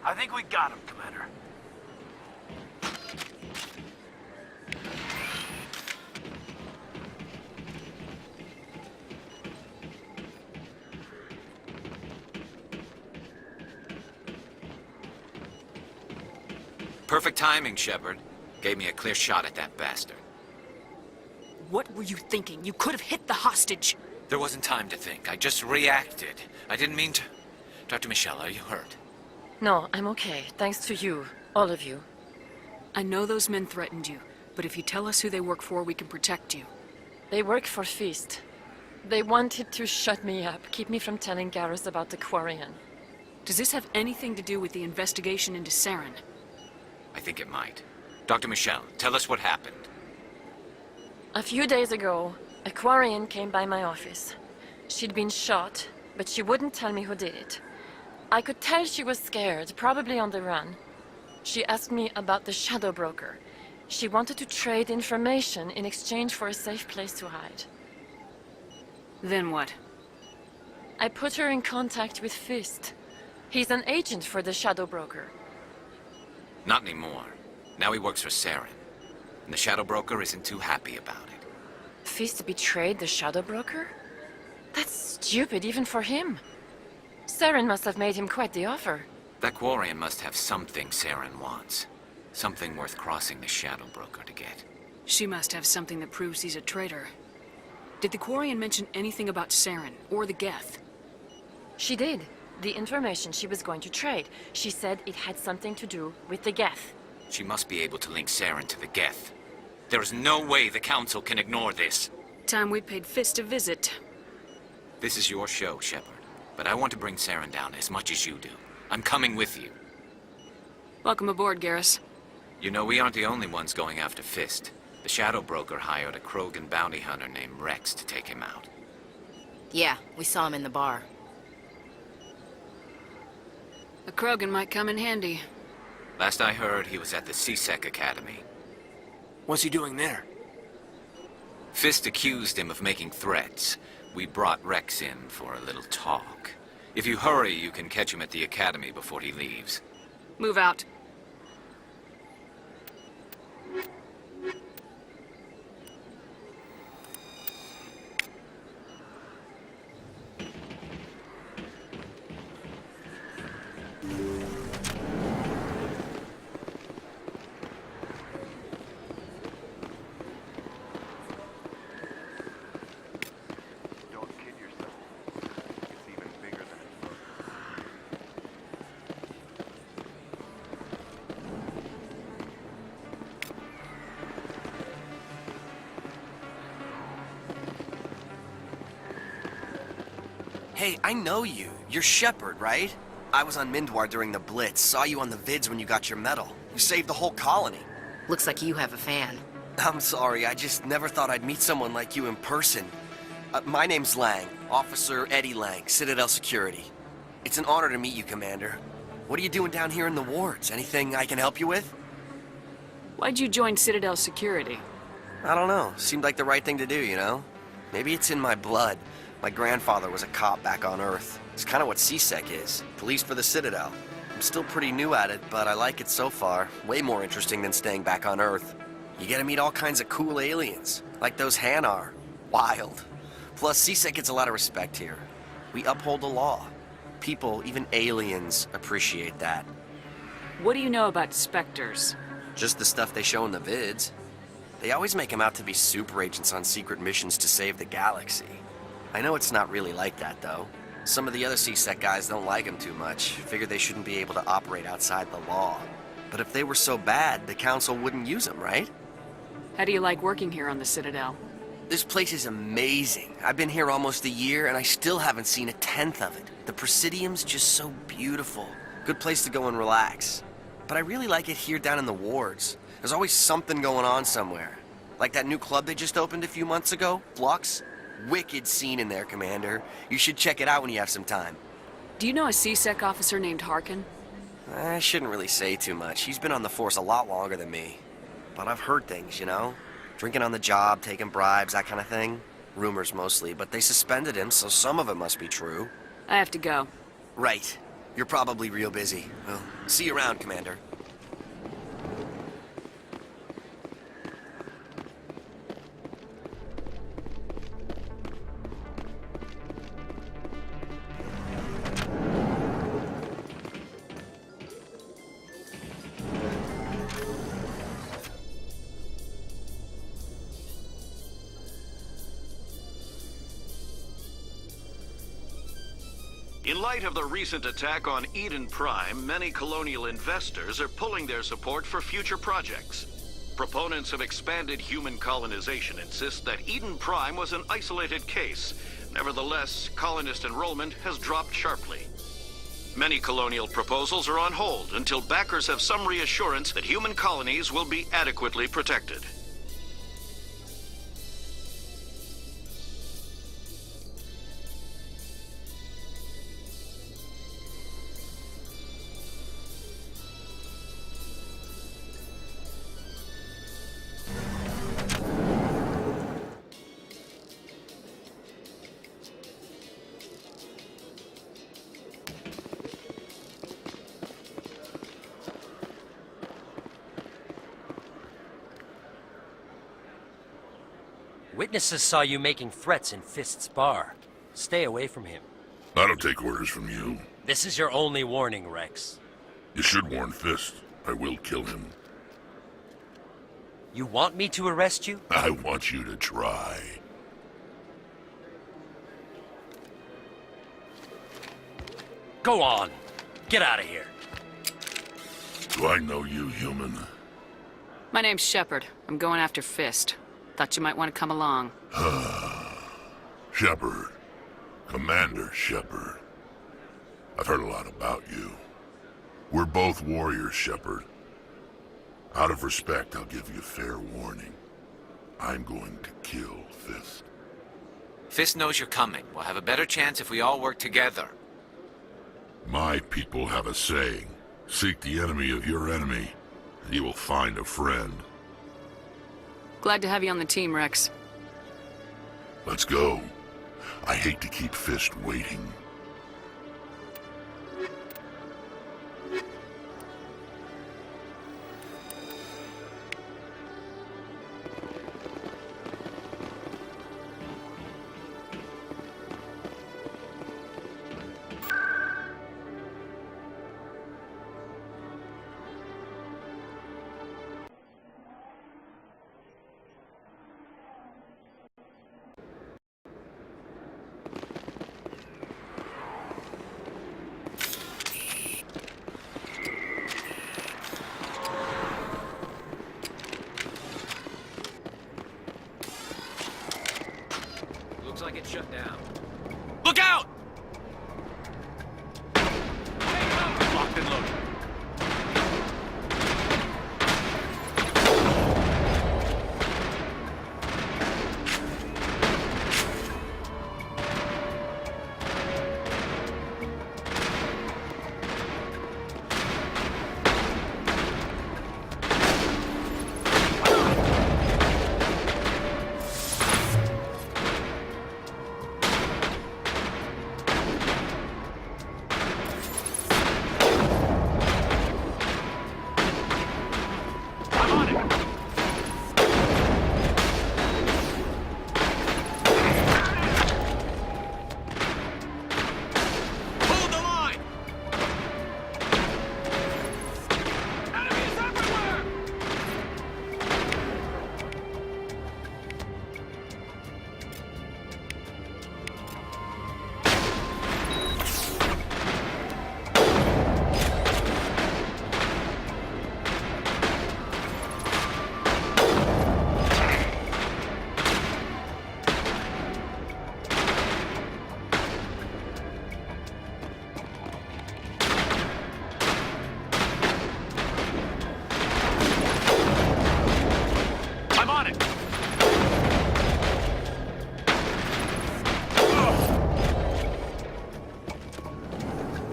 I think we got him, Commander. Perfect timing, Shepard. Gave me a clear shot at that bastard. What were you thinking? You could have hit the hostage. There wasn't time to think. I just reacted. I didn't mean to... Dr. Michelle, are you hurt? No, I'm okay. Thanks to you. All of you. I know those men threatened you, but if you tell us who they work for, we can protect you. They work for Feast. They wanted to shut me up, keep me from telling Garrus about the Quarian. Does this have anything to do with the investigation into Saren? I think it might. Dr. Michelle, tell us what happened. A few days ago, a Quarian came by my office. She'd been shot, but she wouldn't tell me who did it. I could tell she was scared, probably on the run. She asked me about the Shadow Broker. She wanted to trade information in exchange for a safe place to hide. Then what? I put her in contact with Fist. He's an agent for the Shadow Broker. Not anymore. Now he works for Saren. And the Shadow Broker isn't too happy about it. Fist betrayed the Shadow Broker? That's stupid even for him. Saren must have made him quite the offer. That Quarian must have something Saren wants. Something worth crossing the Shadow Broker to get. She must have something that proves he's a traitor. Did the Quarian mention anything about Saren or the Geth? She did. The information she was going to trade. She said it had something to do with the Geth. She must be able to link Saren to the Geth. There is no way the Council can ignore this. Time we paid Fist a visit. This is your show, Shepard. But I want to bring Saren down as much as you do. I'm coming with you. Welcome aboard, Garrus. You know, we aren't the only ones going after Fist. The Shadow Broker hired a Krogan bounty hunter named Rex to take him out. Yeah, we saw him in the bar. A Krogan might come in handy. Last I heard, he was at the CSEC Academy. What's he doing there? Fist accused him of making threats. We brought Rex in for a little talk. If you hurry, you can catch him at the Academy before he leaves. Move out. Hey, I know you. You're Shepard, right? I was on Mindwar during the Blitz. Saw you on the vids when you got your medal. You saved the whole colony. Looks like you have a fan. I'm sorry, I just never thought I'd meet someone like you in person. My name's Lang, Officer Eddie Lang, Citadel Security. It's an honor to meet you, Commander. What are you doing down here in the wards? Anything I can help you with? Why'd you join Citadel Security? I don't know. Seemed like the right thing to do, you know? Maybe it's in my blood. My grandfather was a cop back on Earth. It's kind of what CSEC is. Police for the Citadel. I'm still pretty new at it, but I like it so far. Way more interesting than staying back on Earth. You get to meet all kinds of cool aliens, like those Hanar. Wild. Plus, CSEC gets a lot of respect here. We uphold the law. People, even aliens, appreciate that. What do you know about Spectres? Just the stuff they show in the vids. They always make them out to be super agents on secret missions to save the galaxy. I know it's not really like that, though. Some of the other CSEC guys don't like him too much. Figure they shouldn't be able to operate outside the law. But if they were so bad, the Council wouldn't use them, right? How do you like working here on the Citadel? This place is amazing. I've been here almost a year, and I still haven't seen a tenth of it. The Presidium's just so beautiful. Good place to go and relax. But I really like it here down in the wards. There's always something going on somewhere. Like that new club they just opened a few months ago, Flux. Wicked scene in there, Commander. You should check it out when you have some time. Do you know a CSEC officer named Harkin? I shouldn't really say too much. He's been on the force a lot longer than me. But I've heard things, you know? Drinking on the job, taking bribes, that kind of thing. Rumors mostly, but they suspended him, so some of it must be true. I have to go. Right. You're probably real busy. Well, see you around, Commander. In light of the recent attack on Eden Prime, many colonial investors are pulling their support for future projects. Proponents of expanded human colonization insist that Eden Prime was an isolated case. Nevertheless, colonist enrollment has dropped sharply. Many colonial proposals are on hold until backers have some reassurance that human colonies will be adequately protected. Witnesses saw you making threats in Fist's bar. Stay away from him. I don't take orders from you. This is your only warning, Rex. You should warn Fist. I will kill him. You want me to arrest you? I want you to try. Go on. Get out of here. Do I know you, human? My name's Shepard. I'm going after Fist. Thought you might want to come along. Shepard. Commander Shepard. I've heard a lot about you. We're both warriors, Shepard. Out of respect, I'll give you fair warning. I'm going to kill Fist. Fist knows you're coming. We'll have a better chance if we all work together. My people have a saying. Seek the enemy of your enemy, and you will find a friend. Glad to have you on the team, Rex. Let's go. I hate to keep Fist waiting.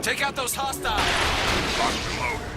Take out those hostiles! Locked and loaded.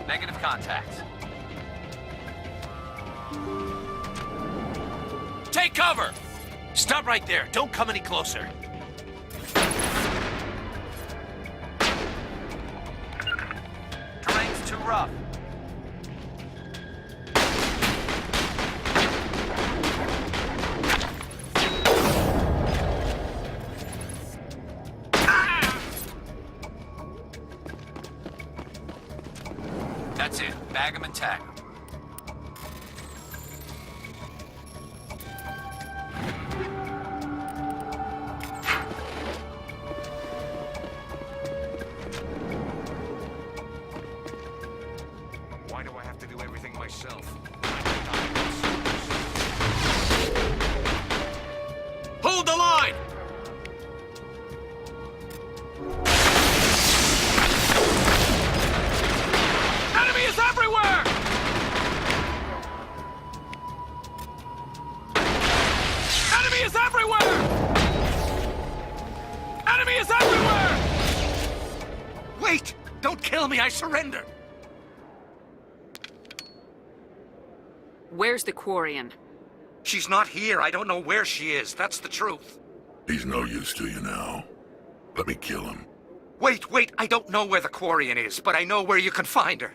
Negative contact. Take cover! Stop right there. Don't come any closer. Terrain's too rough. That's it. Bag 'em and tag 'em. Why do I have to do everything myself? Hold the line! Enemy is everywhere! Enemy is everywhere! Enemy is everywhere! Wait! Don't kill me, I surrender! Where's the Quarian? She's not here. I don't know where she is. That's the truth. He's no use to you now. Let me kill him. Wait. I don't know where the Quarian is, but I know where you can find her.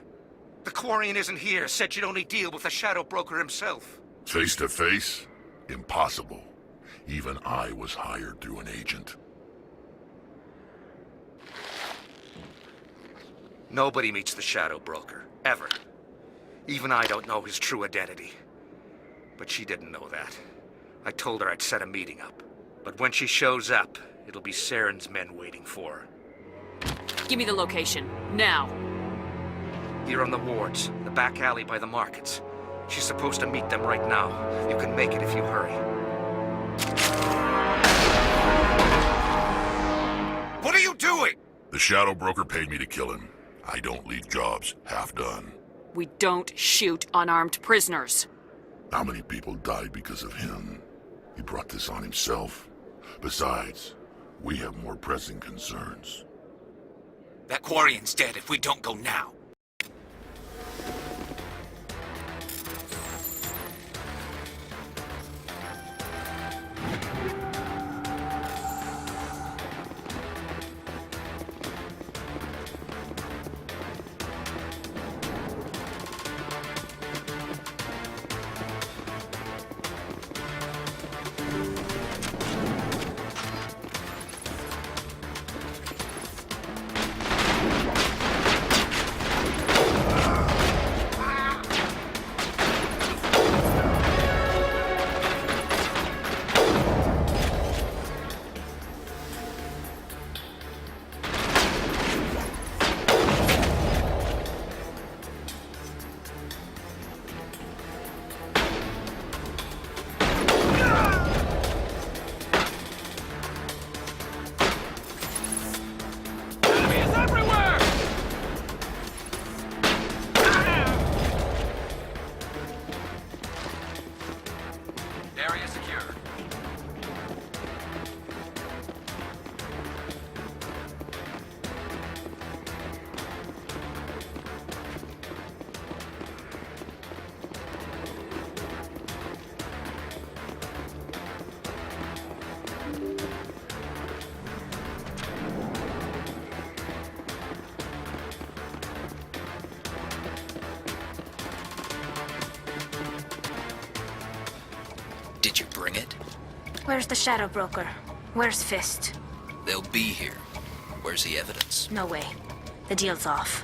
The Quarian isn't here. Said you'd only deal with the Shadow Broker himself. Face to face? Impossible. Even I was hired through an agent. Nobody meets the Shadow Broker. Ever. Even I don't know his true identity. But she didn't know that. I told her I'd set a meeting up. But when she shows up, it'll be Saren's men waiting for her. Give me the location. Now. Here on the wards, the back alley by the markets. She's supposed to meet them right now. You can make it if you hurry. What are you doing? The Shadow Broker paid me to kill him. I don't leave jobs half done. We don't shoot unarmed prisoners. How many people died because of him? He brought this on himself. Besides, we have more pressing concerns. That Quarian's dead if we don't go now. Did you bring it? Where's the Shadow Broker? Where's Fist? They'll be here. Where's the evidence? No way. The deal's off.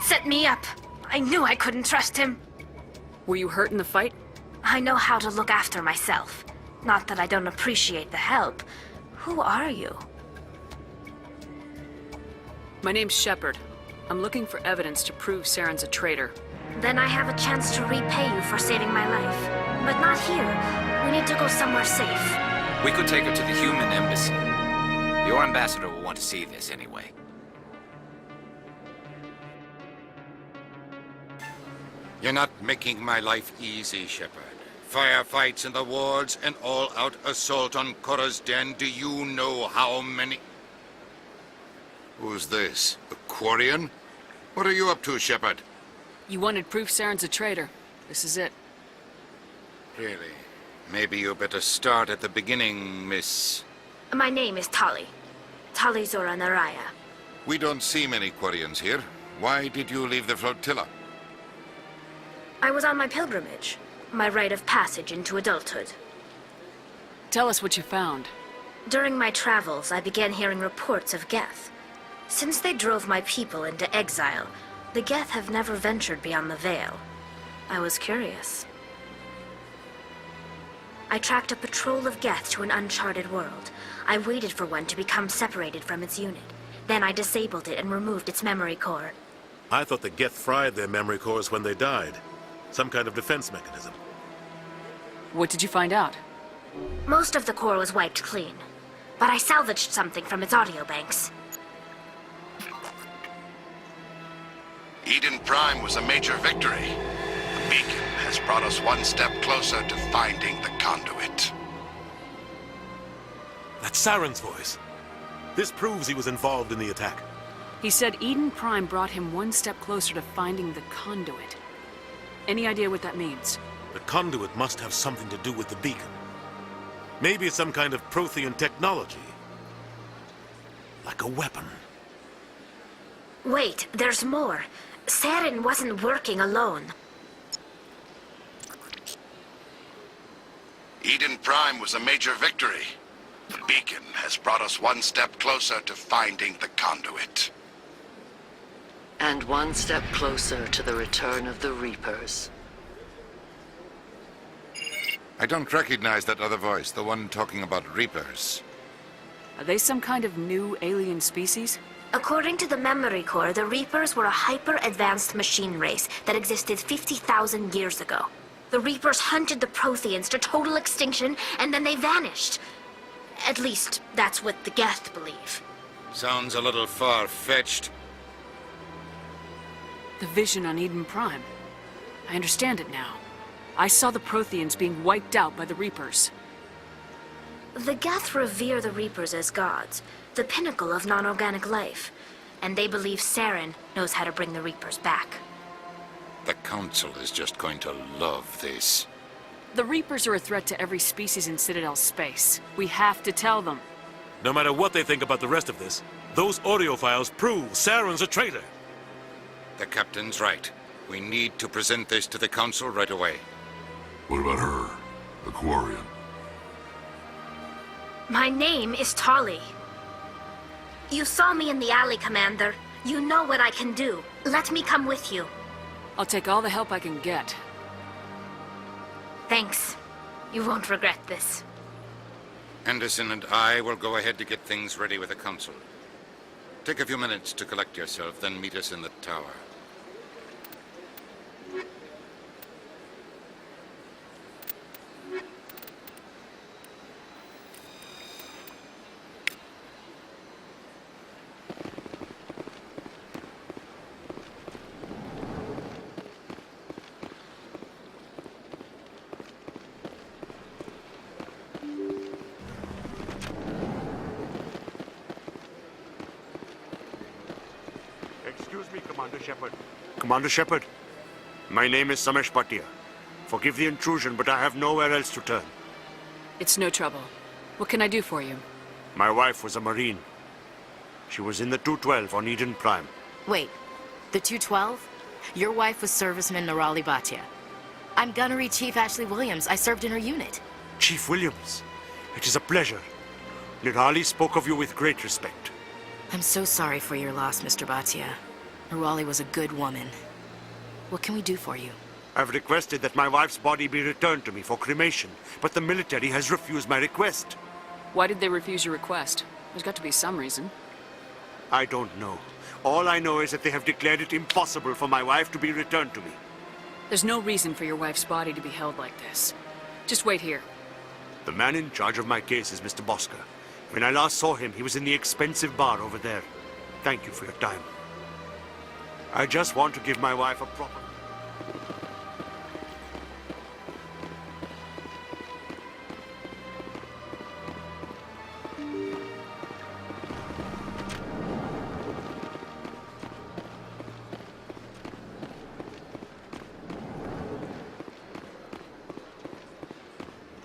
Set me up. I knew I couldn't trust him. Were you hurt in the fight? I know how to look after myself. Not that I don't appreciate the help. Who are you? My name's Shepard. I'm looking for evidence to prove Saren's a traitor. Then I have a chance to repay you for saving my life. But not here. We need to go somewhere safe. We could take her to the human embassy. Your ambassador will want to see this anyway. You're not making my life easy, Shepard. Firefights in the wards, an all-out assault on Korra's den. Do you know how many... Who's this? A Quarian? What are you up to, Shepard? You wanted proof Saren's a traitor. This is it. Really? Maybe you better start at the beginning, Miss... My name is Tali. Tali Zora Naraya. We don't see many Quarians here. Why did you leave the flotilla? I was on my pilgrimage. My rite of passage into adulthood. Tell us what you found. During my travels, I began hearing reports of Geth. Since they drove my people into exile, the Geth have never ventured beyond the Veil. I was curious. I tracked a patrol of Geth to an uncharted world. I waited for one to become separated from its unit. Then I disabled it and removed its memory core. I thought the Geth fried their memory cores when they died. Some kind of defense mechanism. What did you find out? Most of the core was wiped clean, but I salvaged something from its audio banks. Eden Prime was a major victory. The beacon has brought us one step closer to finding the conduit. That's Saren's voice. This proves he was involved in the attack. He said Eden Prime brought him one step closer to finding the conduit. Any idea what that means? The conduit must have something to do with the beacon. Maybe it's some kind of Prothean technology. Like a weapon. Wait, there's more. Saren wasn't working alone. Eden Prime was a major victory. The beacon has brought us one step closer to finding the conduit. And one step closer to the return of the Reapers. I don't recognize that other voice, the one talking about Reapers. Are they some kind of new alien species? According to the memory core, the Reapers were a hyper-advanced machine race that existed 50,000 years ago. The Reapers hunted the Protheans to total extinction, and then they vanished. At least, that's what the Geth believe. Sounds a little far-fetched. The vision on Eden Prime. I understand it now. I saw the Protheans being wiped out by the Reapers. The Geth revere the Reapers as gods, the pinnacle of non-organic life. And they believe Saren knows how to bring the Reapers back. The Council is just going to love this. The Reapers are a threat to every species in Citadel space. We have to tell them. No matter what they think about the rest of this, those audio files prove Saren's a traitor. The Captain's right. We need to present this to the Council right away. What about her? Aquarian? My name is Tali. You saw me in the alley, Commander. You know what I can do. Let me come with you. I'll take all the help I can get. Thanks. You won't regret this. Anderson and I will go ahead to get things ready with the Council. Take a few minutes to collect yourself, then meet us in the tower. Shepard. Commander Shepard, my name is Samesh Bhatia. Forgive the intrusion, but I have nowhere else to turn. It's no trouble. What can I do for you? My wife was a Marine. She was in the 212 on Eden Prime. Wait, the 212? Your wife was Serviceman Nirali Bhatia. I'm Gunnery Chief Ashley Williams. I served in her unit. Chief Williams, it is a pleasure. Nirali spoke of you with great respect. I'm so sorry for your loss, Mr. Bhatia. Nirali was a good woman. What can we do for you? I've requested that my wife's body be returned to me for cremation, but the military has refused my request. Why did they refuse your request? There's got to be some reason. I don't know. All I know is that they have declared it impossible for my wife to be returned to me. There's no reason for your wife's body to be held like this. Just wait here. The man in charge of my case is Mr. Bosker. When I last saw him, he was in the expensive bar over there. Thank you for your time. I just want to give my wife a proper...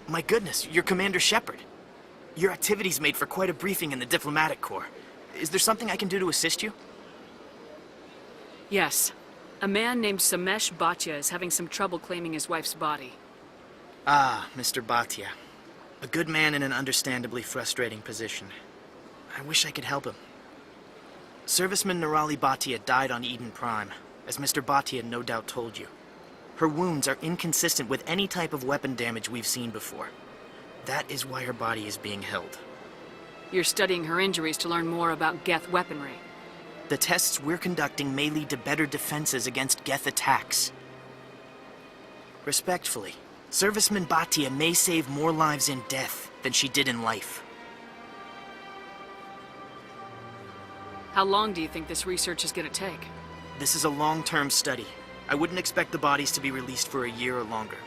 My goodness, you're Commander Shepard. Your activities made for quite a briefing in the Diplomatic Corps. Is there something I can do to assist you? Yes. A man named Samesh Bhatia is having some trouble claiming his wife's body. Ah, Mr. Bhatia. A good man in an understandably frustrating position. I wish I could help him. Serviceman Nirali Bhatia died on Eden Prime, as Mr. Bhatia no doubt told you. Her wounds are inconsistent with any type of weapon damage we've seen before. That is why her body is being held. You're studying her injuries to learn more about Geth weaponry. The tests we're conducting may lead to better defenses against Geth attacks. Respectfully, Serviceman Bhatia may save more lives in death than she did in life. How long do you think this research is going to take? This is a long-term study. I wouldn't expect the bodies to be released for a year or longer.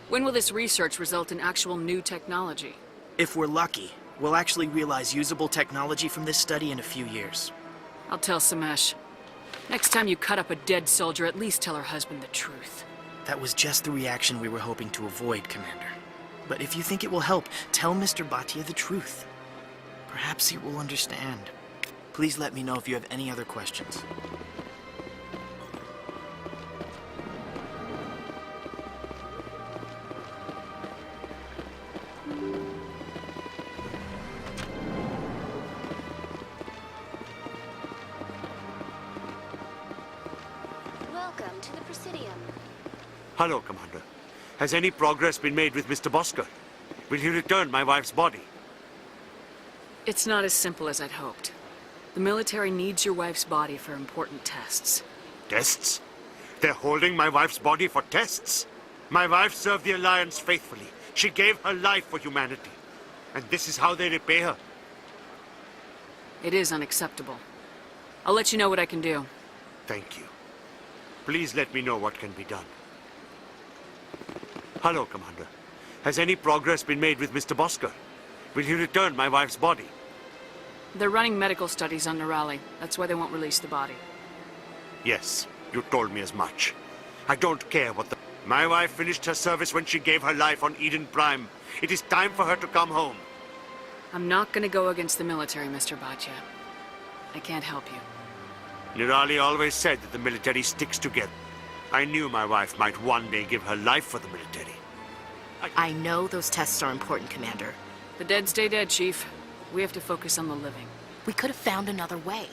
When will this research result in actual new technology? If we're lucky, we'll actually realize usable technology from this study in a few years. I'll tell Samesh. Next time you cut up a dead soldier, at least tell her husband the truth. That was just the reaction we were hoping to avoid, Commander. But if you think it will help, tell Mr. Bhatia the truth. Perhaps he will understand. Please let me know if you have any other questions. Welcome to the Presidium. Hello, Commander. Has any progress been made with Mr. Bosker? Will he return my wife's body? It's not as simple as I'd hoped. The military needs your wife's body for important tests. Tests? They're holding my wife's body for tests? My wife served the Alliance faithfully. She gave her life for humanity. And this is how they repay her. It is unacceptable. I'll let you know what I can do. Thank you. Please let me know what can be done. Hello, Commander. Has any progress been made with Mr. Bosker? Will he return my wife's body? They're running medical studies on Nirali. That's why they won't release the body. Yes, you told me as much. I don't care what the... My wife finished her service when she gave her life on Eden Prime. It is time for her to come home. I'm not gonna go against the military, Mr. Bhatia. I can't help you. Nirali always said that the military sticks together. I knew my wife might one day give her life for the military. I know those tests are important, Commander. The dead stay dead, Chief. We have to focus on the living. We could have found another way.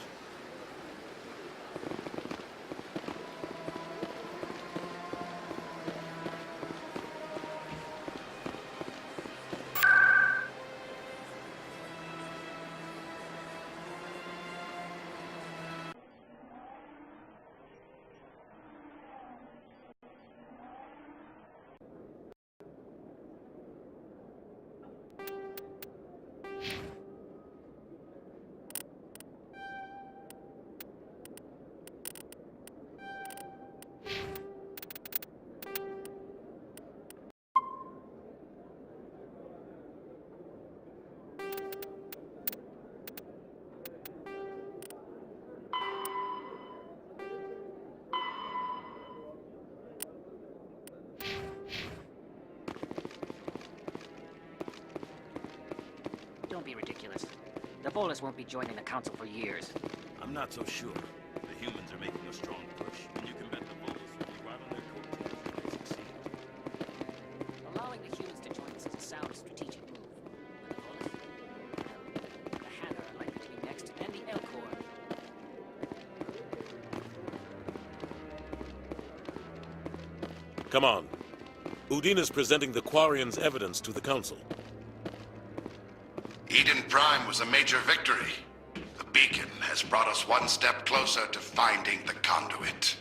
Volus won't be joining the Council for years. I'm not so sure. The humans are making a strong push, and you can bet the Volus will be right on their coattails when they succeed. Allowing the humans to join us is a sound strategic move. But the Volus, well, the Hanna are likely to be next, and the Elcor. Come on. Udina's presenting the Quarians' evidence to the Council. Eden Prime was a major victory. The beacon has brought us one step closer to finding the conduit.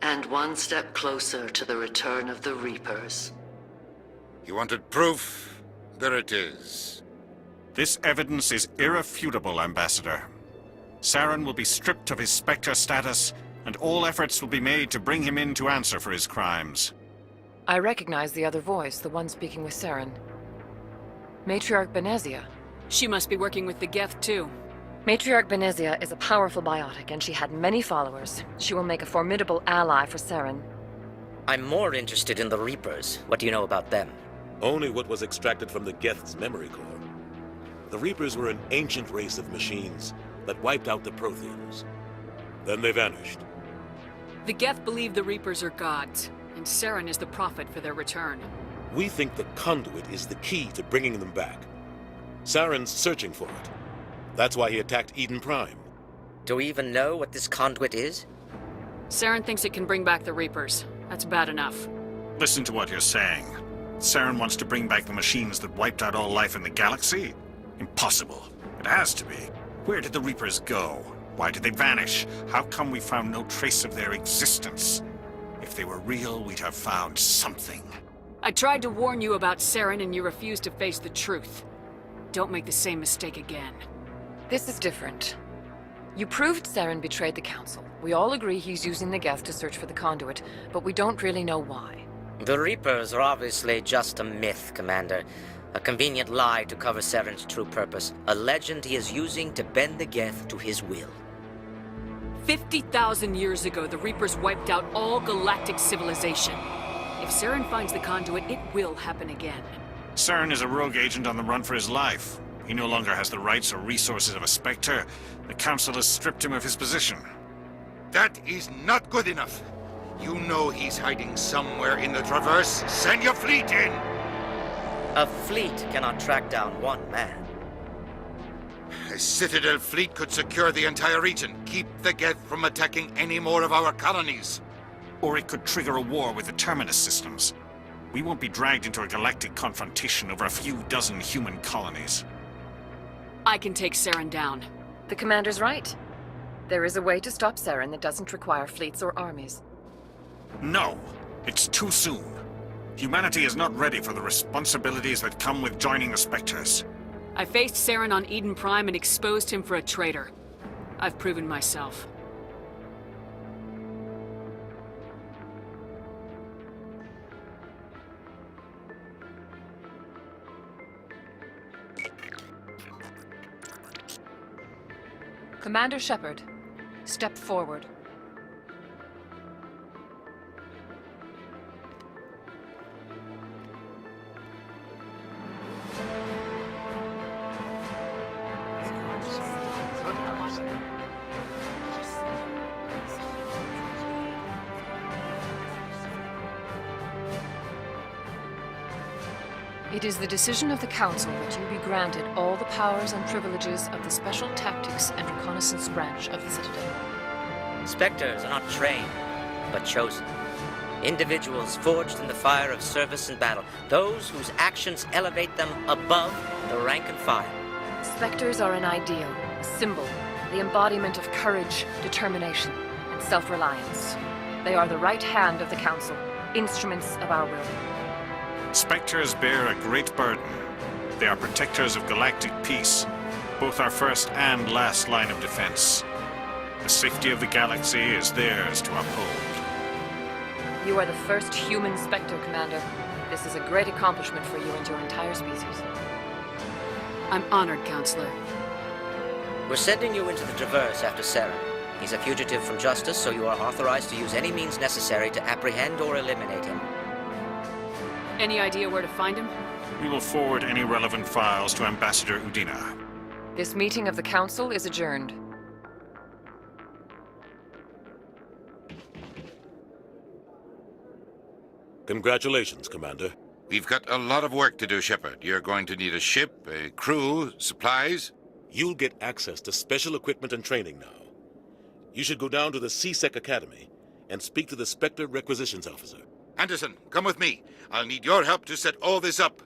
And one step closer to the return of the Reapers. You wanted proof? There it is. This evidence is irrefutable, Ambassador. Saren will be stripped of his Spectre status, and all efforts will be made to bring him in to answer for his crimes. I recognize the other voice, the one speaking with Saren. Matriarch Benezia. She must be working with the Geth, too. Matriarch Benezia is a powerful biotic, and she had many followers. She will make a formidable ally for Saren. I'm more interested in the Reapers. What do you know about them? Only what was extracted from the Geth's memory core. The Reapers were an ancient race of machines that wiped out the Protheans. Then they vanished. The Geth believe the Reapers are gods, and Saren is the prophet for their return. We think the conduit is the key to bringing them back. Saren's searching for it. That's why he attacked Eden Prime. Do we even know what this conduit is? Saren thinks it can bring back the Reapers. That's bad enough. Listen to what you're saying. Saren wants to bring back the machines that wiped out all life in the galaxy? Impossible. It has to be. Where did the Reapers go? Why did they vanish? How come we found no trace of their existence? If they were real, we'd have found something. I tried to warn you about Saren, and you refused to face the truth. Don't make the same mistake again. This is different. You proved Saren betrayed the Council. We all agree he's using the Geth to search for the conduit, but we don't really know why. The Reapers are obviously just a myth, Commander. A convenient lie to cover Saren's true purpose. A legend he is using to bend the Geth to his will. 50,000 years ago, the Reapers wiped out all galactic civilization. If Saren finds the conduit, it will happen again. Saren is a rogue agent on the run for his life. He no longer has the rights or resources of a Spectre. The Council has stripped him of his position. That is not good enough. You know he's hiding somewhere in the Traverse. Send your fleet in! A fleet cannot track down one man. A Citadel fleet could secure the entire region, keep the Geth from attacking any more of our colonies. Or it could trigger a war with the Terminus systems. We won't be dragged into a galactic confrontation over a few dozen human colonies. I can take Saren down. The Commander's right. There is a way to stop Saren that doesn't require fleets or armies. No, it's too soon. Humanity is not ready for the responsibilities that come with joining the Spectres. I faced Saren on Eden Prime and exposed him for a traitor. I've proven myself. Commander Shepard, step forward. It is the decision of the Council that you be granted all the powers and privileges of the Special Tactics and Reconnaissance Branch of the Citadel. Spectres are not trained, but chosen. Individuals forged in the fire of service and battle. Those whose actions elevate them above the rank and file. Spectres are an ideal, a symbol, the embodiment of courage, determination, and self-reliance. They are the right hand of the Council, instruments of our will. Spectres bear a great burden. They are protectors of galactic peace, both our first and last line of defense. The safety of the galaxy is theirs to uphold. You are the first human Spectre, Commander. This is a great accomplishment for you and your entire species. I'm honored, Counselor. We're sending you into the Traverse after Saren. He's a fugitive from justice, so you are authorized to use any means necessary to apprehend or eliminate him. Any idea where to find him? We will forward any relevant files to Ambassador Udina. This meeting of the Council is adjourned. Congratulations, Commander. We've got a lot of work to do, Shepard. You're going to need a ship, a crew, supplies. You'll get access to special equipment and training now. You should go down to the C-Sec Academy and speak to the Spectre Requisitions Officer. Anderson, come with me. I'll need your help to set all this up.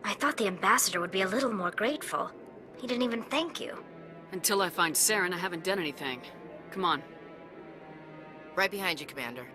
I thought the ambassador would be a little more grateful. He didn't even thank you. Until I find Saren, I haven't done anything. Come on. Right behind you, Commander.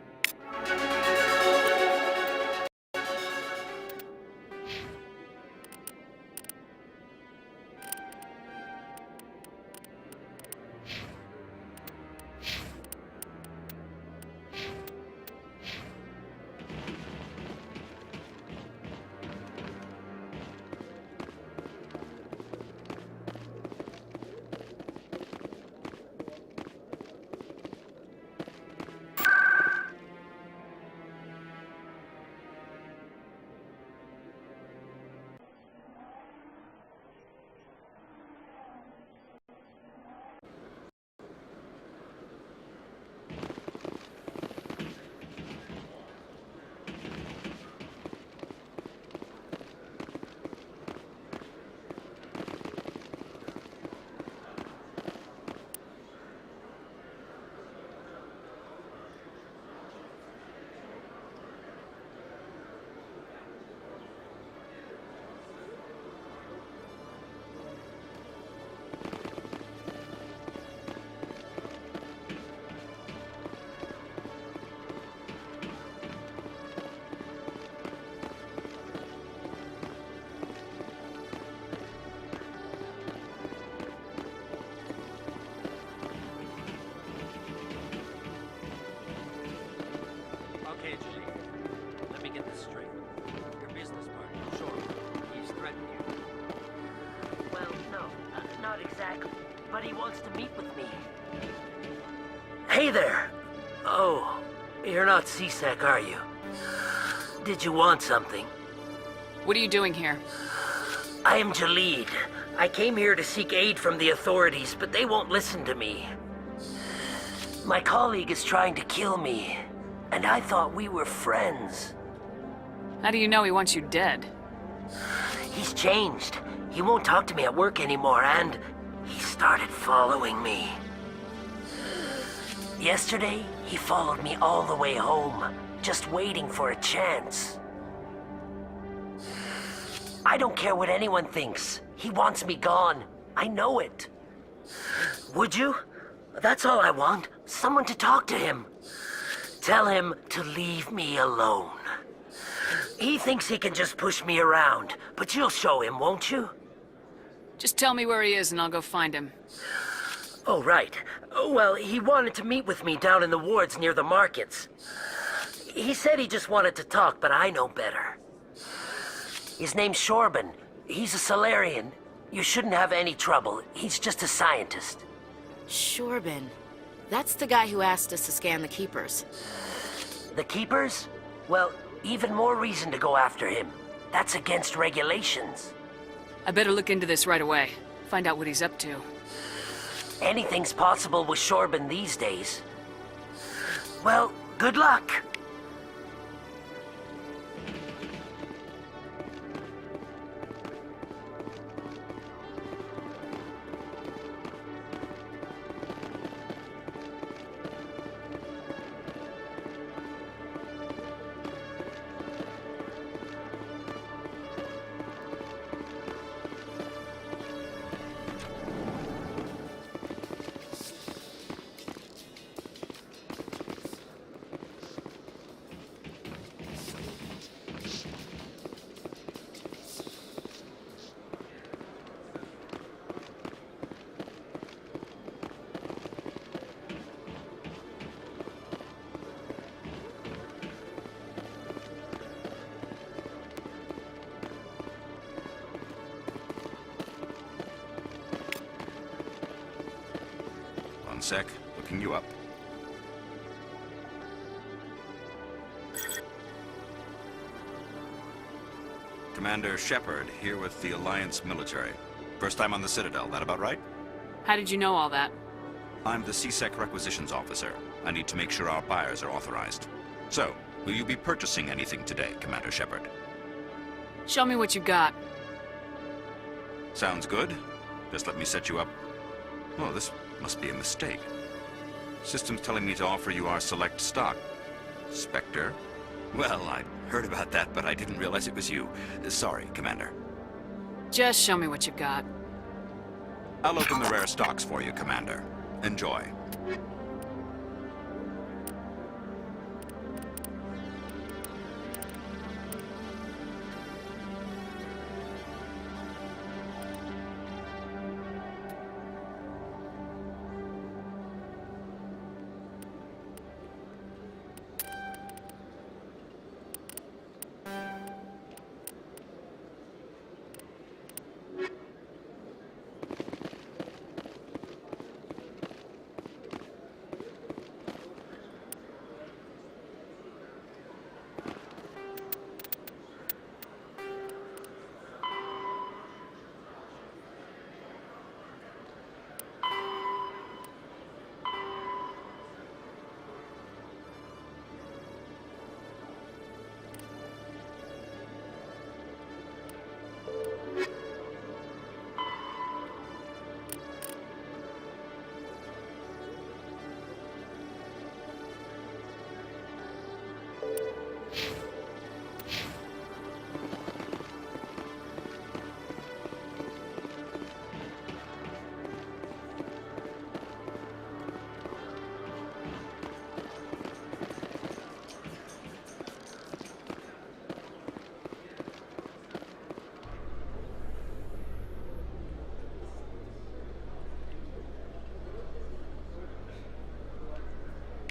Okay, Julie. Let me get this straight. Your business partner, sure, he's threatened you. Well, no, not exactly. But he wants to meet with me. Hey there! Oh, you're not C-Sec, are you? Did you want something? What are you doing here? I am Jalid. I came here to seek aid from the authorities, but they won't listen to me. My colleague is trying to kill me, and I thought we were friends. How do you know he wants you dead? He's changed. He won't talk to me at work anymore, and he started following me. Yesterday, he followed me all the way home, just waiting for a chance. I don't care what anyone thinks. He wants me gone. I know it. Would you? That's all I want. Someone to talk to him. Tell him to leave me alone. He thinks he can just push me around, but you'll show him, won't you? Just tell me where he is and I'll go find him. Oh, right. Well, he wanted to meet with me down in the wards near the markets. He said he just wanted to talk, but I know better. His name's Shorban. He's a Solarian. You shouldn't have any trouble. He's just a scientist. Shorban. That's the guy who asked us to scan the Keepers. The Keepers? Well, even more reason to go after him. That's against regulations. I better look into this right away. Find out what he's up to. Anything's possible with Shorban these days. Well, good luck. One sec, looking you up. Commander Shepard, here with the Alliance military. First time on the Citadel, that about right? How did you know all that? I'm the CSEC requisitions officer. I need to make sure our buyers are authorized. So, will you be purchasing anything today, Commander Shepard? Show me what you got. Sounds good. Just let me set you up. Oh, this must be a mistake. System's telling me to offer you our select stock. Spectre? Well, I heard about that, but I didn't realize it was you. Sorry, Commander. Just show me what you got. I'll open the rare stocks for you, Commander. Enjoy.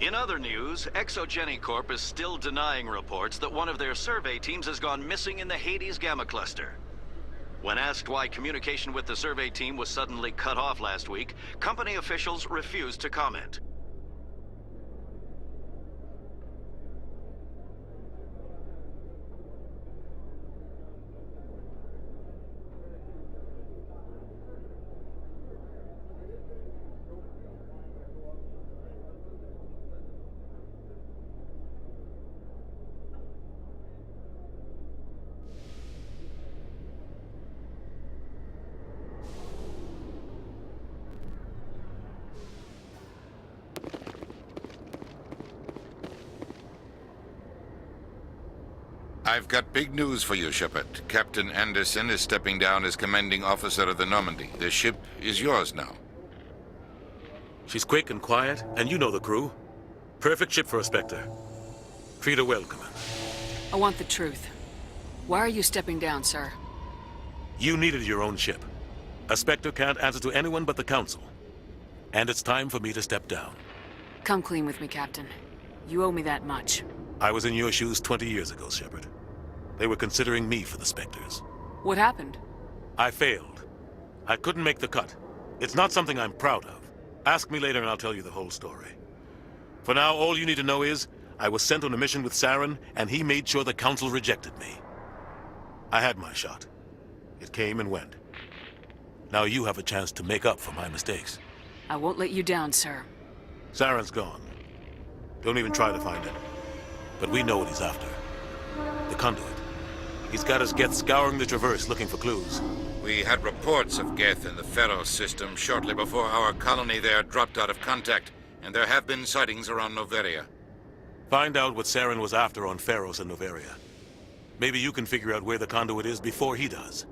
In other news, Exogeny Corp is still denying reports that one of their survey teams has gone missing in the Hades Gamma Cluster. When asked why communication with the survey team was suddenly cut off last week, company officials refused to comment. I've got big news for you, Shepard. Captain Anderson is stepping down as commanding officer of the Normandy. The ship is yours now. She's quick and quiet, and you know the crew. Perfect ship for a Spectre. Treat her well, Commander. I want the truth. Why are you stepping down, sir? You needed your own ship. A Spectre can't answer to anyone but the Council. And it's time for me to step down. Come clean with me, Captain. You owe me that much. I was in your shoes 20 years ago, Shepard. They were considering me for the Spectres. What happened? I failed. I couldn't make the cut. It's not something I'm proud of. Ask me later and I'll tell you the whole story. For now, all you need to know is, I was sent on a mission with Saren, and he made sure the Council rejected me. I had my shot. It came and went. Now you have a chance to make up for my mistakes. I won't let you down, sir. Saren's gone. Don't even try to find him. But we know what he's after. The conduit. He's got his Geth scouring the Traverse looking for clues. We had reports of Geth in the Pharaoh system shortly before our colony there dropped out of contact, and there have been sightings around Noveria. Find out what Saren was after on Pharos and Noveria. Maybe you can figure out where the conduit is before he does.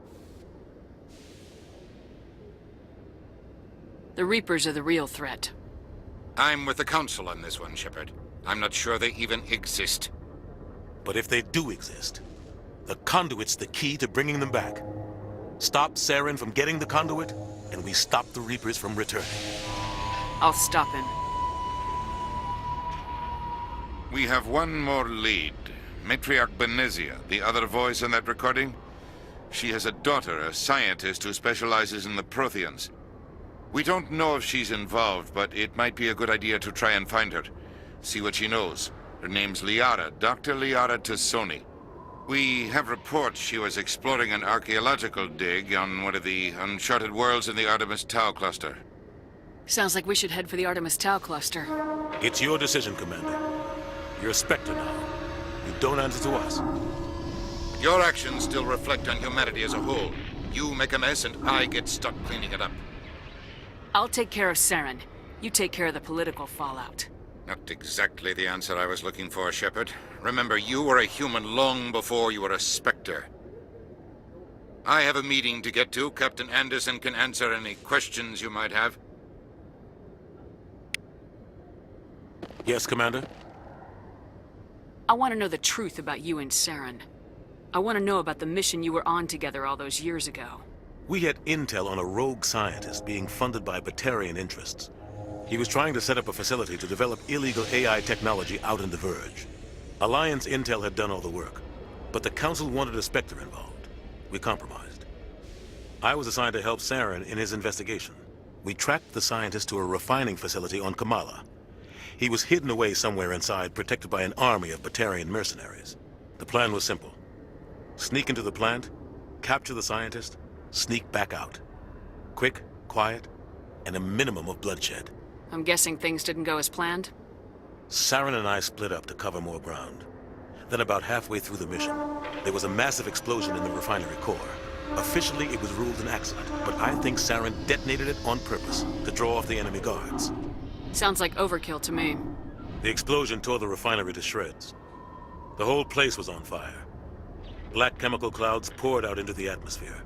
The Reapers are the real threat. I'm with the Council on this one, Shepard. I'm not sure they even exist. But if they do exist, the conduit's the key to bringing them back. Stop Saren from getting the conduit, and we stop the Reapers from returning. I'll stop him. We have one more lead. Matriarch Benezia, the other voice in that recording. She has a daughter, a scientist who specializes in the Protheans. We don't know if she's involved, but it might be a good idea to try and find her. See what she knows. Her name's Liara, Dr. Liara Tassoni. We have reports she was exploring an archaeological dig on one of the uncharted worlds in the Artemis Tau cluster. Sounds like we should head for the Artemis Tau cluster. It's your decision, Commander. You're a Spectre now. You don't answer to us. Your actions still reflect on humanity as a whole. You make a mess and I get stuck cleaning it up. I'll take care of Saren. You take care of the political fallout. Not exactly the answer I was looking for, Shepard. Remember, you were a human long before you were a Spectre. I have a meeting to get to. Captain Anderson can answer any questions you might have. Yes, Commander? I want to know the truth about you and Saren. I want to know about the mission you were on together all those years ago. We had intel on a rogue scientist being funded by Batarian interests. He was trying to set up a facility to develop illegal AI technology out in the Verge. Alliance intel had done all the work, but the Council wanted a Spectre involved. We compromised. I was assigned to help Saren in his investigation. We tracked the scientist to a refining facility on Kamala. He was hidden away somewhere inside, protected by an army of Batarian mercenaries. The plan was simple. Sneak into the plant, capture the scientist, sneak back out. Quick, quiet, and a minimum of bloodshed. I'm guessing things didn't go as planned? Saren and I split up to cover more ground. Then about halfway through the mission, there was a massive explosion in the refinery core. Officially, it was ruled an accident, but I think Saren detonated it on purpose to draw off the enemy guards. Sounds like overkill to me. The explosion tore the refinery to shreds. The whole place was on fire. Black chemical clouds poured out into the atmosphere.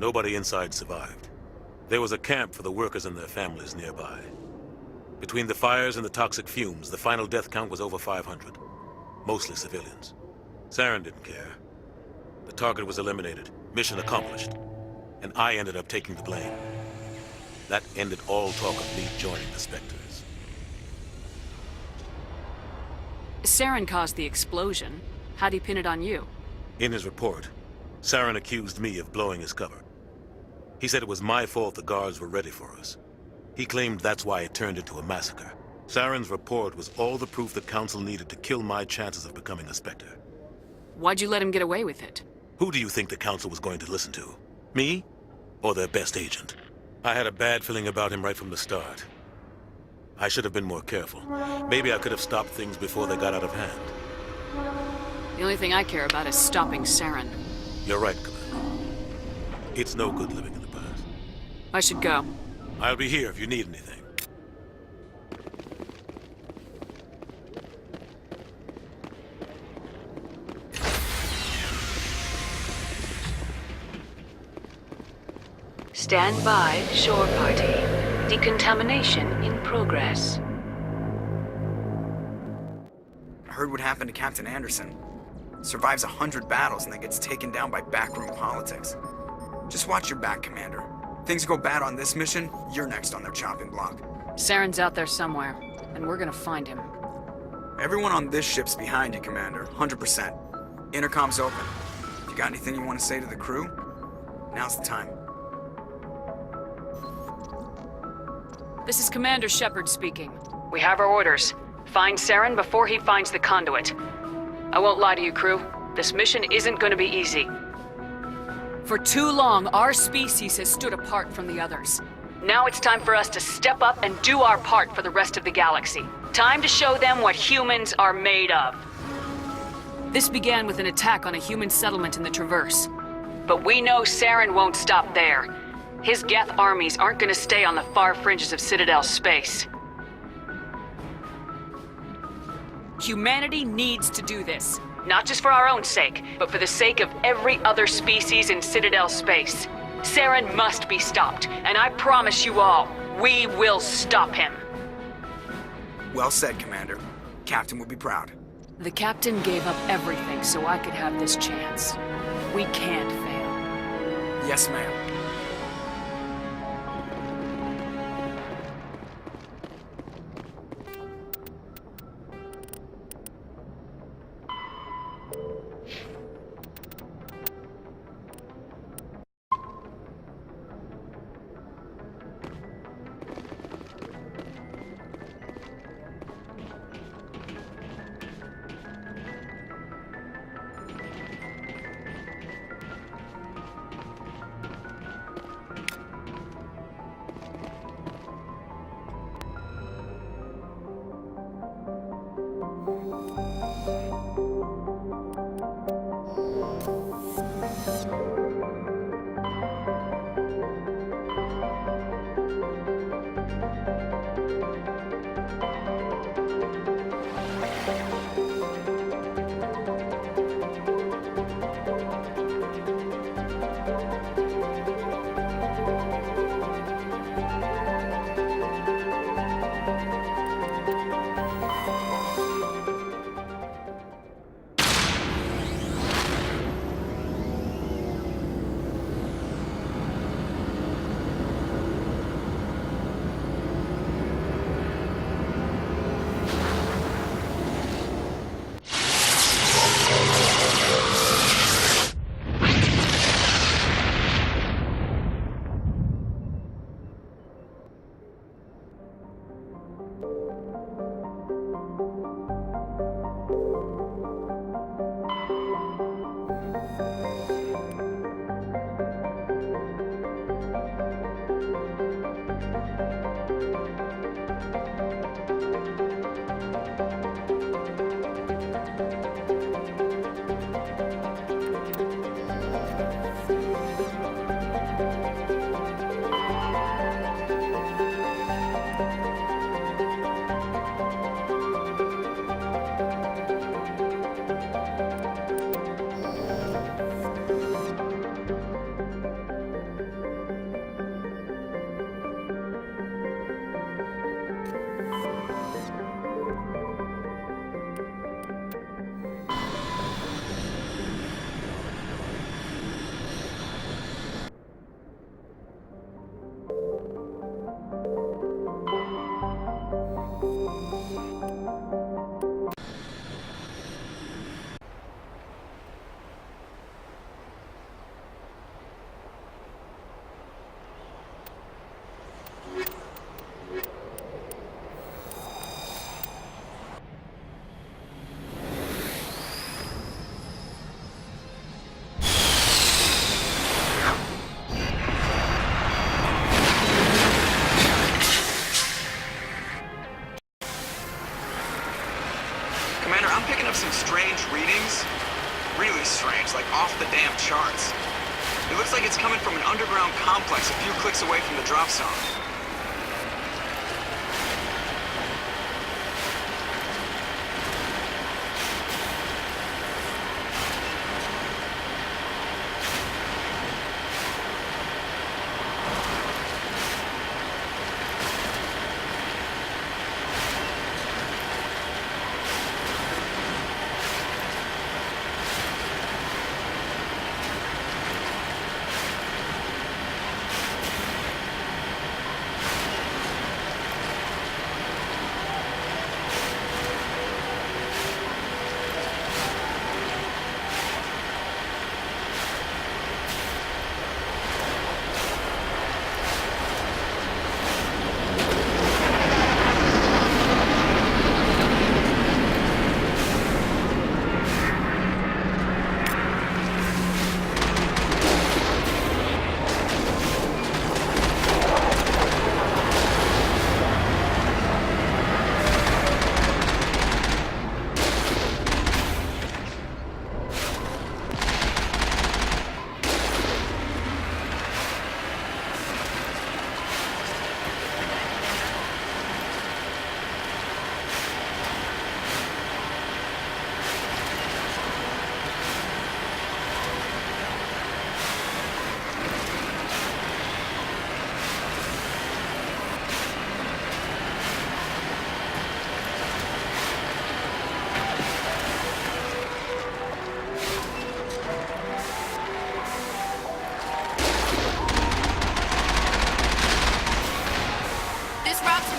Nobody inside survived. There was a camp for the workers and their families nearby. Between the fires and the toxic fumes, the final death count was over 500. Mostly civilians. Saren didn't care. The target was eliminated, mission accomplished. And I ended up taking the blame. That ended all talk of me joining the Spectres. Saren caused the explosion. How'd he pin it on you? In his report, Saren accused me of blowing his cover. He said it was my fault the guards were ready for us. He claimed that's why it turned into a massacre. Saren's report was all the proof the Council needed to kill my chances of becoming a Spectre. Why'd you let him get away with it? Who do you think the Council was going to listen to? Me? Or their best agent? I had a bad feeling about him right from the start. I should have been more careful. Maybe I could have stopped things before they got out of hand. The only thing I care about is stopping Saren. You're right, Commander. It's no good living in the past. I should go. I'll be here if you need anything. Stand by, shore party. Decontamination in progress. I heard what happened to Captain Anderson. Survives 100 battles and then gets taken down by backroom politics. Just watch your back, Commander. Things go bad on this mission, you're next on their chopping block. Saren's out there somewhere, and we're gonna find him. Everyone on this ship's behind you, Commander. 100%. Intercom's open. If you got anything you want to say to the crew, now's the time. This is Commander Shepard speaking. We have our orders. Find Saren before he finds the conduit. I won't lie to you, crew. This mission isn't gonna be easy. For too long, our species has stood apart from the others. Now it's time for us to step up and do our part for the rest of the galaxy. Time to show them what humans are made of. This began with an attack on a human settlement in the Traverse. But we know Saren won't stop there. His Geth armies aren't gonna stay on the far fringes of Citadel space. Humanity needs to do this. Not just for our own sake, but for the sake of every other species in Citadel space. Saren must be stopped, and I promise you all, we will stop him. Well said, Commander. Captain would be proud. The Captain gave up everything so I could have this chance. We can't fail. Yes, ma'am. off the damn charts. It looks like it's coming from an underground complex a few clicks away from the drop zone.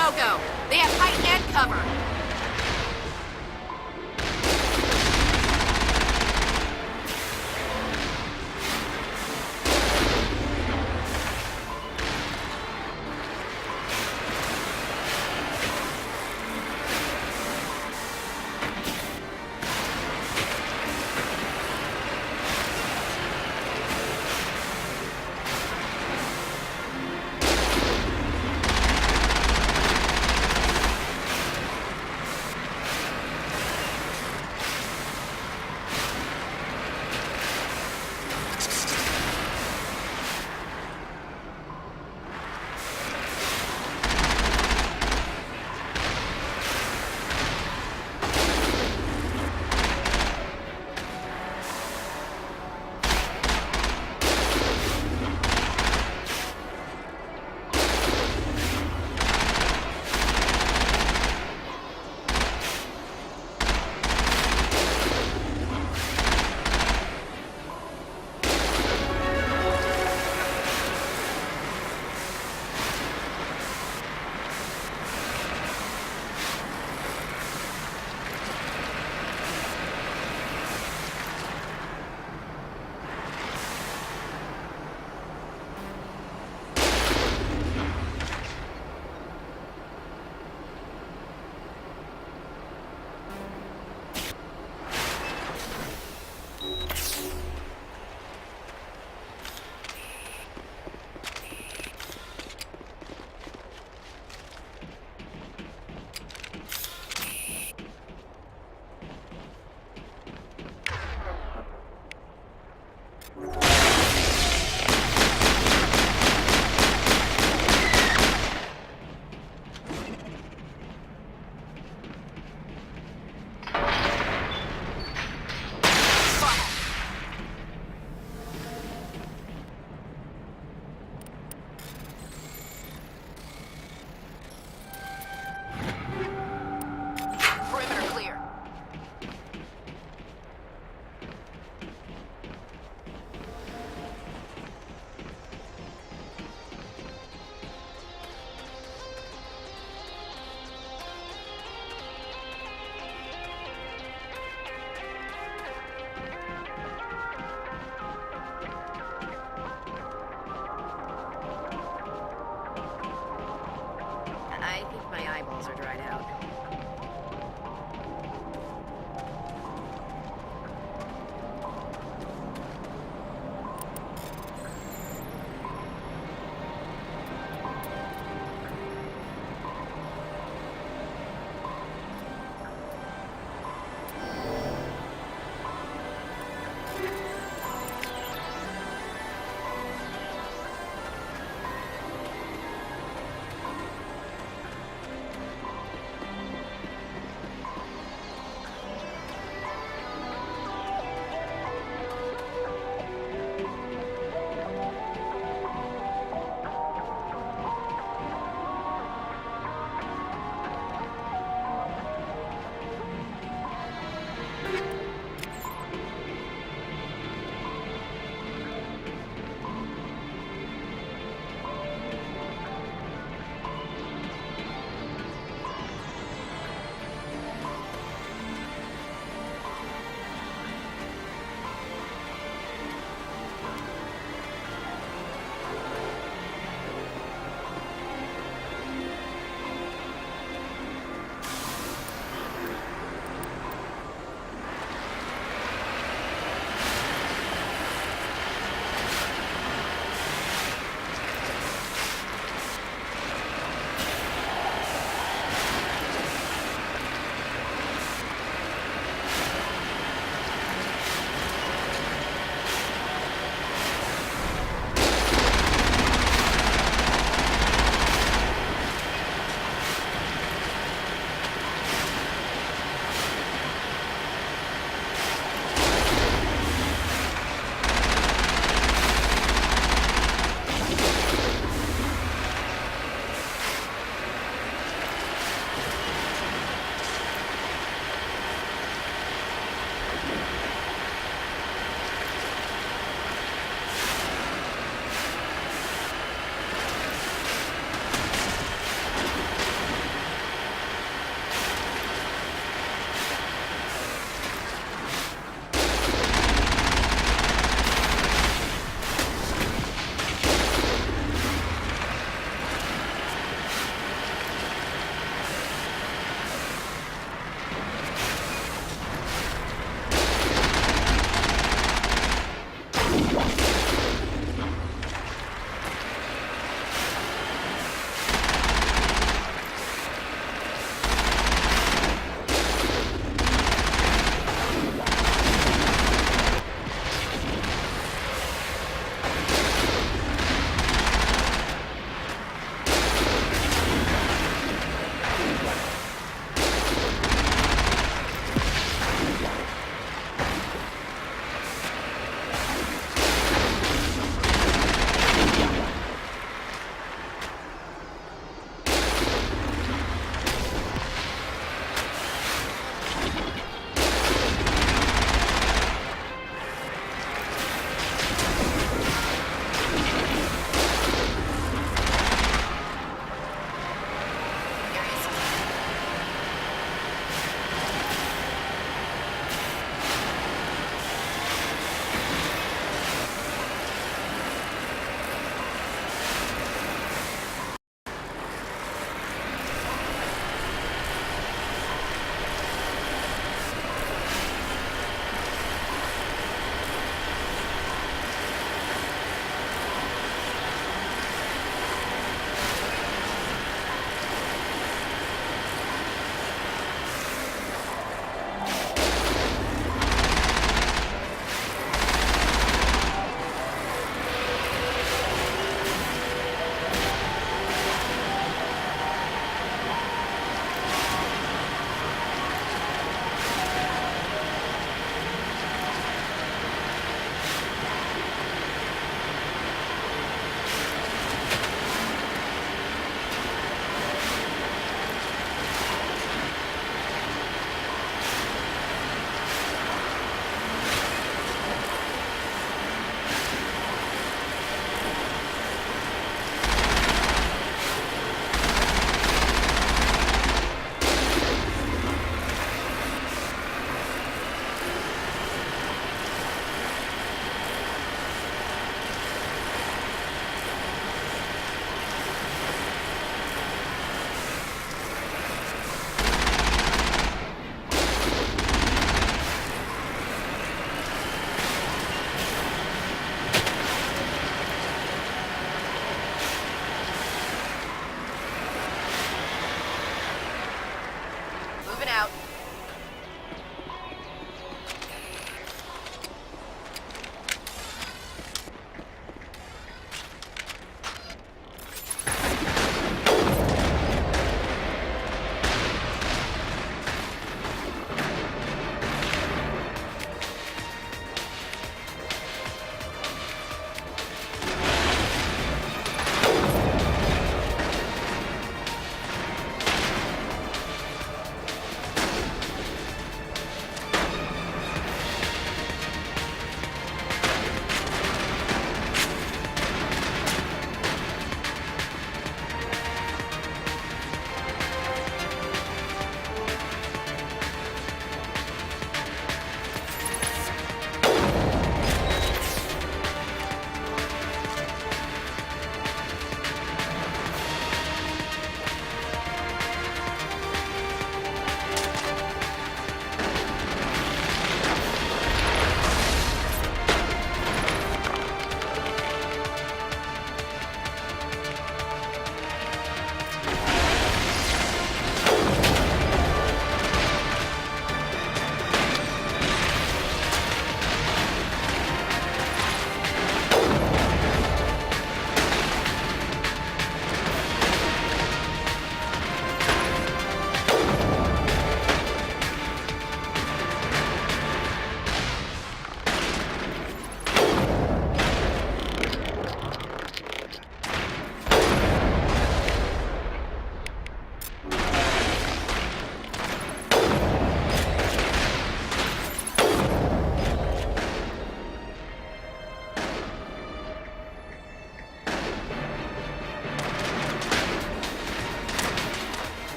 no-go. They have height and cover.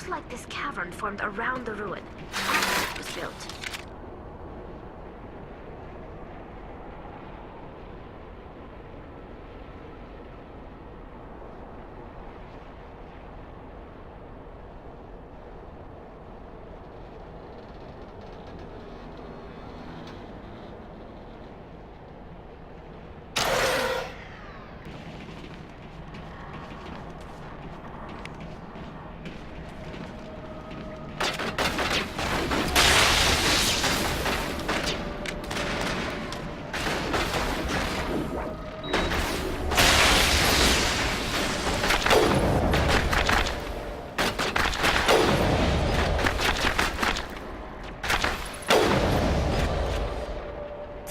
Like this cavern formed around the ruin after it was built.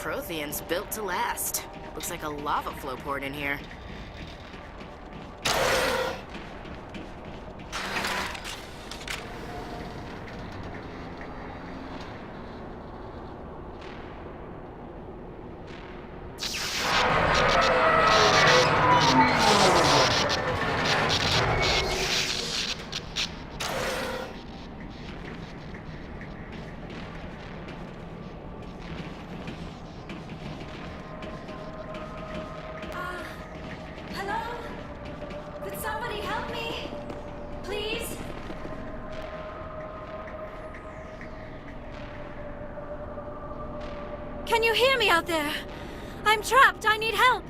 Prothean's built to last. Looks like a lava flow poured in here. Can you hear me out there? I'm trapped. I need help.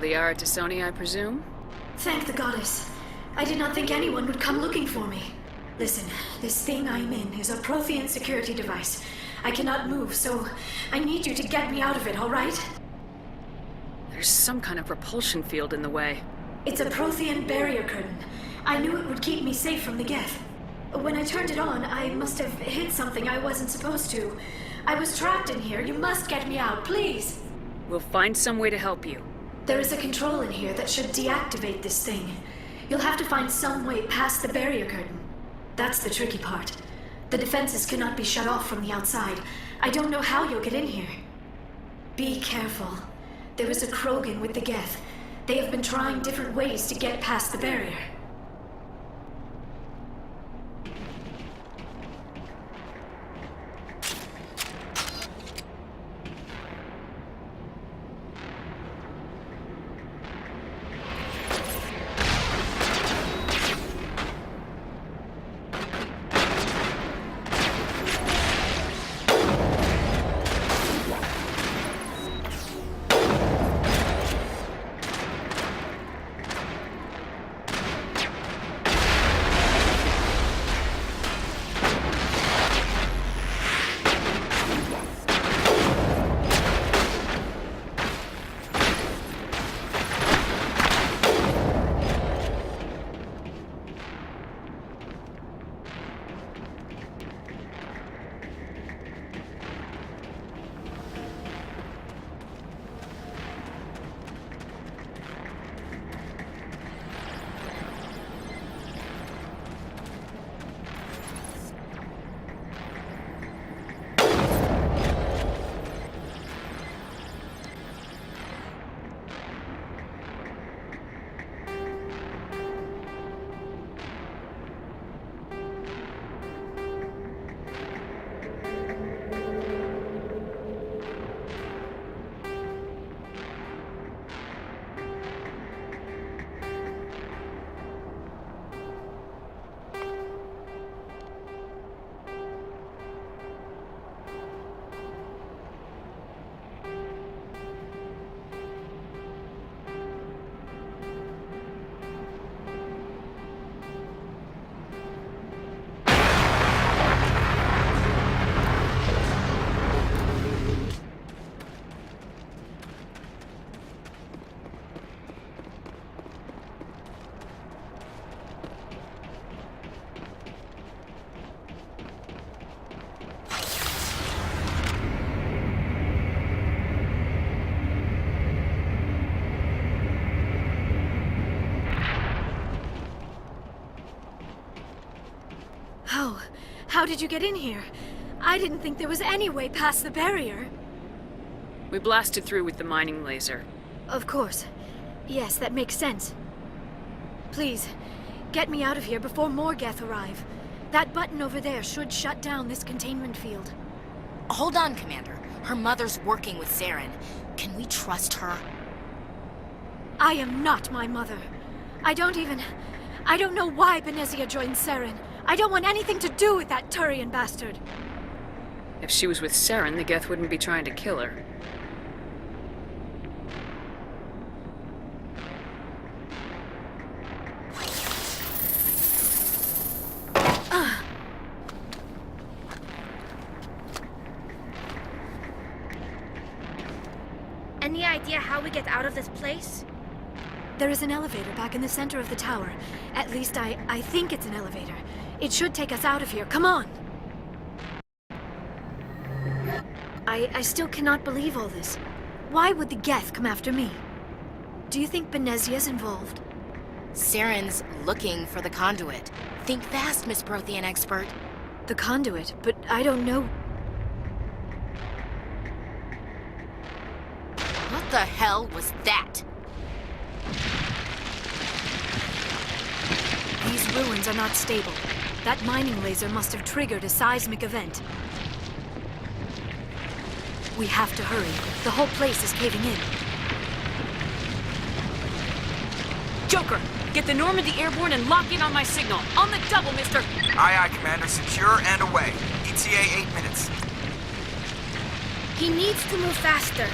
Liara Tassoni, I presume? Thank the goddess. I did not think anyone would come looking for me. Listen, this thing I'm in is a Prothean security device. I cannot move, so I need you to get me out of it, all right? There's some kind of repulsion field in the way. It's a Prothean barrier curtain. I knew it would keep me safe from the Geth. When I turned it on, I must have hit something I wasn't supposed to. I was trapped in here. You must get me out, please. We'll find some way to help you. There is a control in here that should deactivate this thing. You'll have to find some way past the barrier curtain. That's the tricky part. The defenses cannot be shut off from the outside. I don't know how you'll get in here. Be careful. There is a Krogan with the Geth. They have been trying different ways to get past the barrier. How did you get in here? I didn't think there was any way past the barrier. We blasted through with the mining laser. Of course. Yes, that makes sense. Please, get me out of here before more Geth arrive. That button over there should shut down this containment field. Hold on, Commander. Her mother's working with Saren. Can we trust her? I am not my mother. I don't know why Benezia joined Saren. I don't want anything to do with that Turian bastard. If she was with Saren, the Geth wouldn't be trying to kill her. Any idea how we get out of this place? There is an elevator back in the center of the tower. At least I think it's an elevator. It should take us out of here. Come on! I still cannot believe all this. Why would the Geth come after me? Do you think Benezia's involved? Saren's looking for the conduit. Think fast, Miss Prothean expert. The conduit? But I don't know. What the hell was that? These ruins are not stable. That mining laser must have triggered a seismic event. We have to hurry. The whole place is caving in. Joker, get the Normandy airborne and lock in on my signal. On the double, mister! Aye, aye, Commander. Secure and away. ETA 8 minutes. He needs to move faster.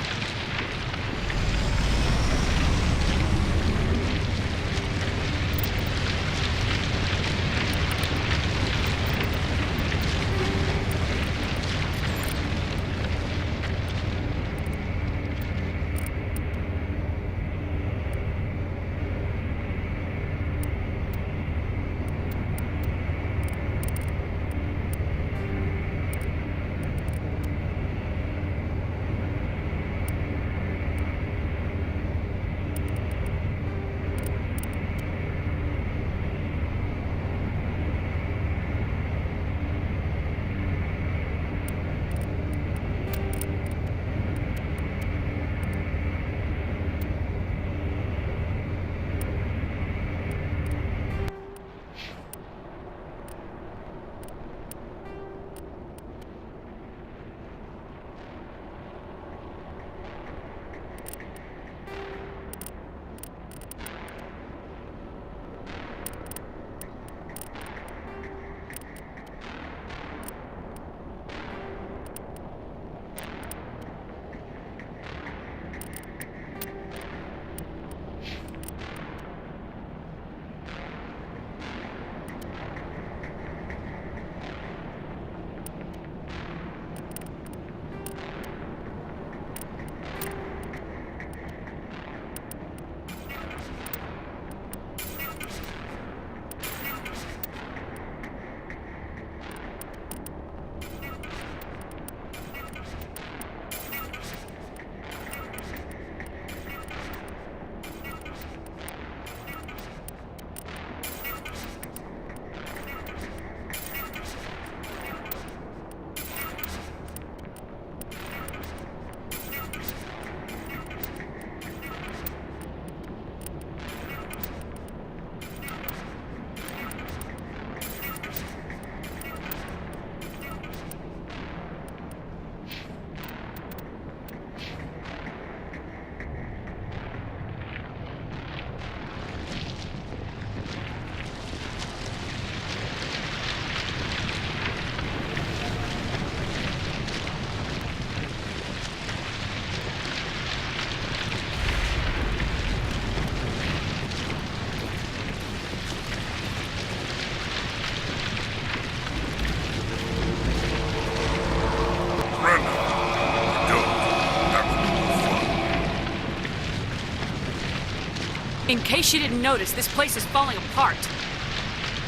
In case you didn't notice, this place is falling apart.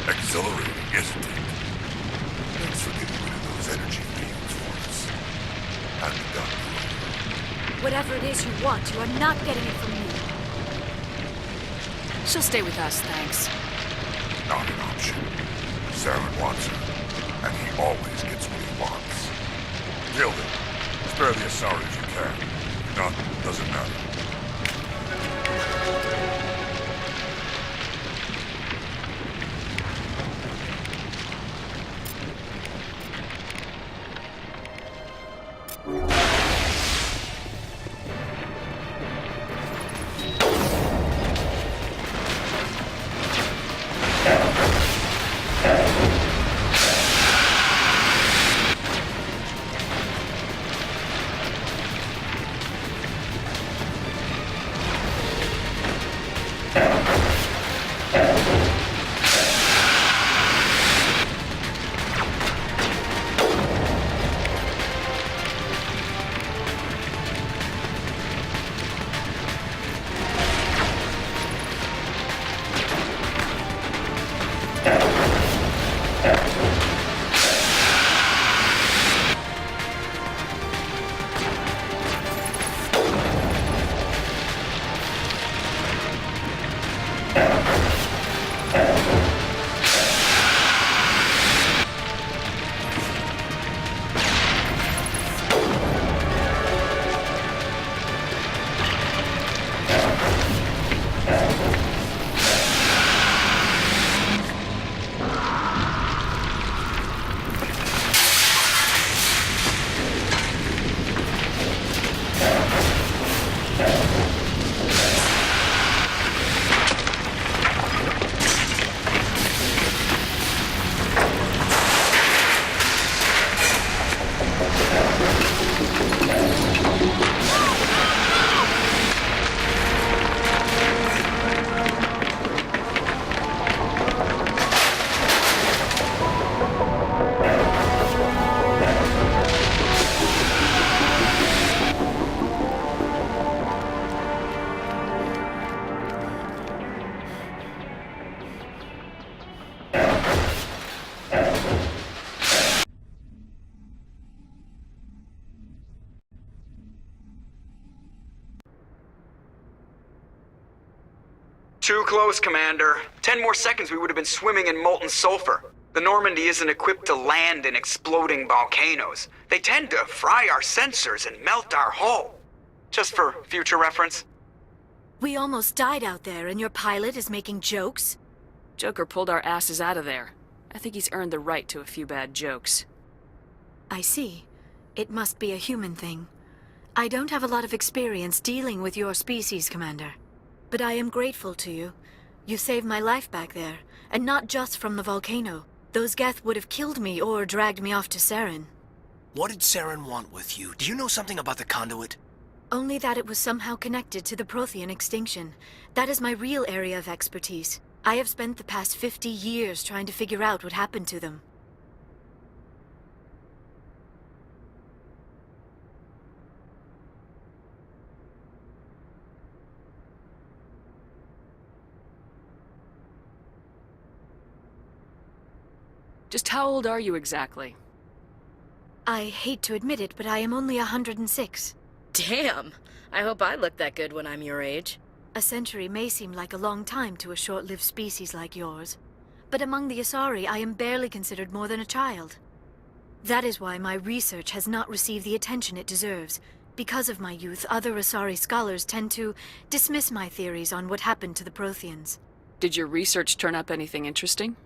Exhilarating, isn't it? Thanks for getting rid of those energy fields for us. And the doctor. Whatever it is you want, you are not getting it from me. She'll stay with us, thanks. Not an option. Saren wants her, and he always gets what he wants. Kill him. Spare the Asari if you can. If not, doesn't matter. Too close, Commander. 10 more seconds we would have been swimming in molten sulfur. The Normandy isn't equipped to land in exploding volcanoes. They tend to fry our sensors and melt our hull. Just for future reference. We almost died out there, and your pilot is making jokes? Joker pulled our asses out of there. I think he's earned the right to a few bad jokes. I see. It must be a human thing. I don't have a lot of experience dealing with your species, Commander. But I am grateful to you. You saved my life back there, and not just from the volcano. Those Geth would have killed me or dragged me off to Saren. What did Saren want with you? Do you know something about the conduit? Only that it was somehow connected to the Prothean extinction. That is my real area of expertise. I have spent the past 50 years trying to figure out what happened to them. Just how old are you exactly? I hate to admit it, but I am only 106. Damn! I hope I look that good when I'm your age. A century may seem like a long time to a short-lived species like yours. But among the Asari, I am barely considered more than a child. That is why my research has not received the attention it deserves. Because of my youth, other Asari scholars tend to dismiss my theories on what happened to the Protheans. Did your research turn up anything interesting?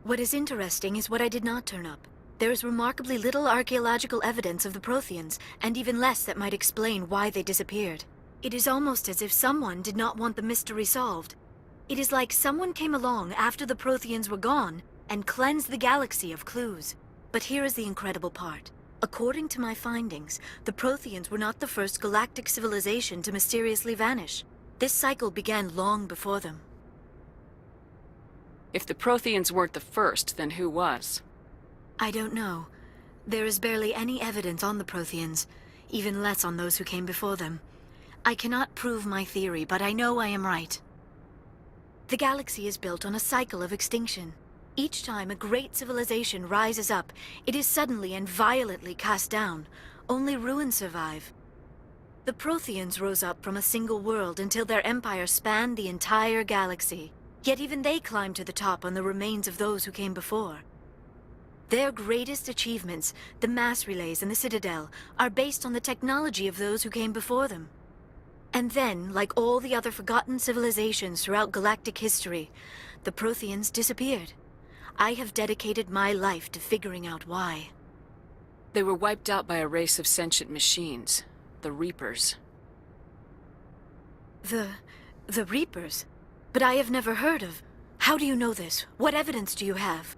What is interesting is what I did not turn up. There is remarkably little archaeological evidence of the Protheans, and even less that might explain why they disappeared. It is almost as if someone did not want the mystery solved. It is like someone came along after the Protheans were gone and cleansed the galaxy of clues. But here is the incredible part. According to my findings, the Protheans were not the first galactic civilization to mysteriously vanish. This cycle began long before them. If the Protheans weren't the first, then who was? I don't know. There is barely any evidence on the Protheans, even less on those who came before them. I cannot prove my theory, but I know I am right. The galaxy is built on a cycle of extinction. Each time a great civilization rises up, it is suddenly and violently cast down. Only ruins survive. The Protheans rose up from a single world until their empire spanned the entire galaxy. Yet even they climbed to the top on the remains of those who came before. Their greatest achievements, the mass relays and the Citadel, are based on the technology of those who came before them. And then, like all the other forgotten civilizations throughout galactic history, the Protheans disappeared. I have dedicated my life to figuring out why. They were wiped out by a race of sentient machines, the Reapers. The Reapers? But I have never heard of... How do you know this? What evidence do you have?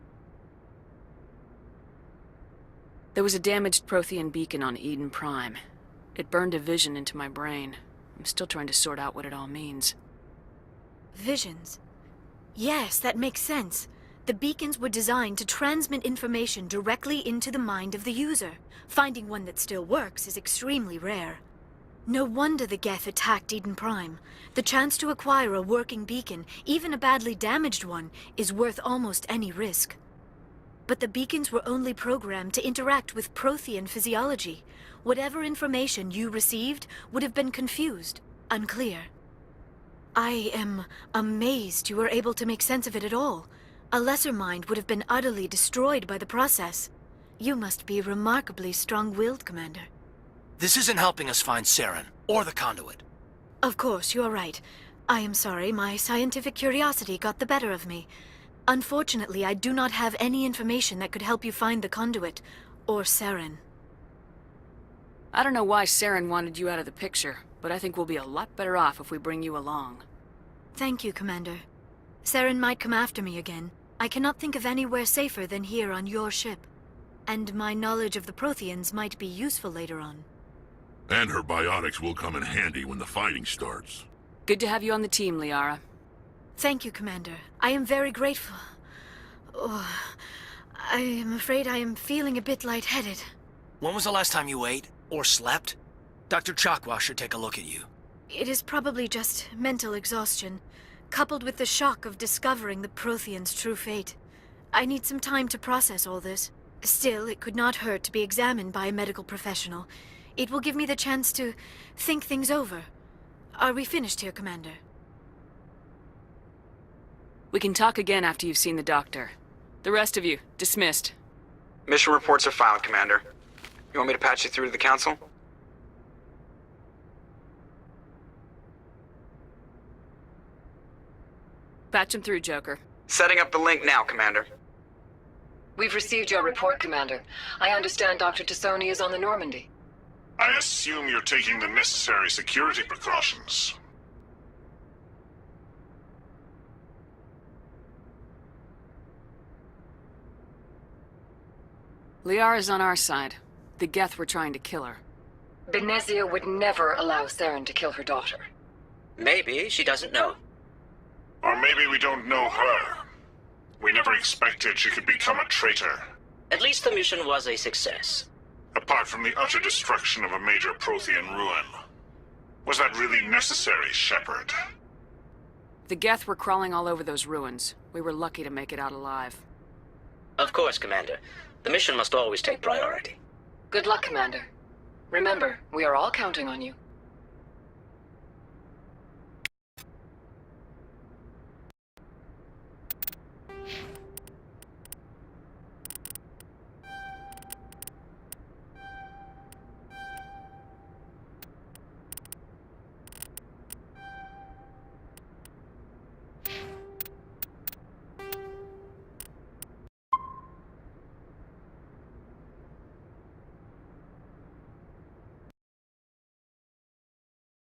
There was a damaged Prothean beacon on Eden Prime. It burned a vision into my brain. I'm still trying to sort out what it all means. Visions? Yes, that makes sense. The beacons were designed to transmit information directly into the mind of the user. Finding one that still works is extremely rare. No wonder the Geth attacked Eden Prime. The chance to acquire a working beacon, even a badly damaged one, is worth almost any risk. But the beacons were only programmed to interact with Prothean physiology. Whatever information you received would have been confused, unclear. I am amazed you were able to make sense of it at all. A lesser mind would have been utterly destroyed by the process. You must be remarkably strong-willed, Commander. This isn't helping us find Saren, or the conduit. Of course, you're right. I am sorry, my scientific curiosity got the better of me. Unfortunately, I do not have any information that could help you find the conduit, or Saren. I don't know why Saren wanted you out of the picture, but I think we'll be a lot better off if we bring you along. Thank you, Commander. Saren might come after me again. I cannot think of anywhere safer than here on your ship. And my knowledge of the Protheans might be useful later on. And her biotics will come in handy when the fighting starts. Good to have you on the team, Liara. Thank you, Commander. I am very grateful. Oh, I am afraid I am feeling a bit lightheaded. When was the last time you ate, or slept? Dr. Chakwa should take a look at you. It is probably just mental exhaustion, coupled with the shock of discovering the Protheans' true fate. I need some time to process all this. Still, it could not hurt to be examined by a medical professional. It will give me the chance to think things over. Are we finished here, Commander? We can talk again after you've seen the doctor. The rest of you, dismissed. Mission reports are filed, Commander. You want me to patch you through to the Council? Patch him through, Joker. Setting up the link now, Commander. We've received your report, Commander. I understand Dr. Tassoni is on the Normandy. I assume you're taking the necessary security precautions. Liara's on our side. The Geth were trying to kill her. Benezia would never allow Saren to kill her daughter. Maybe she doesn't know. Or maybe we don't know her. We never expected she could become a traitor. At least the mission was a success. Apart from the utter destruction of a major Prothean ruin. Was that really necessary, Shepard? The Geth were crawling all over those ruins. We were lucky to make it out alive. Of course, Commander. The mission must always take priority. Good luck, Commander. Remember, we are all counting on you.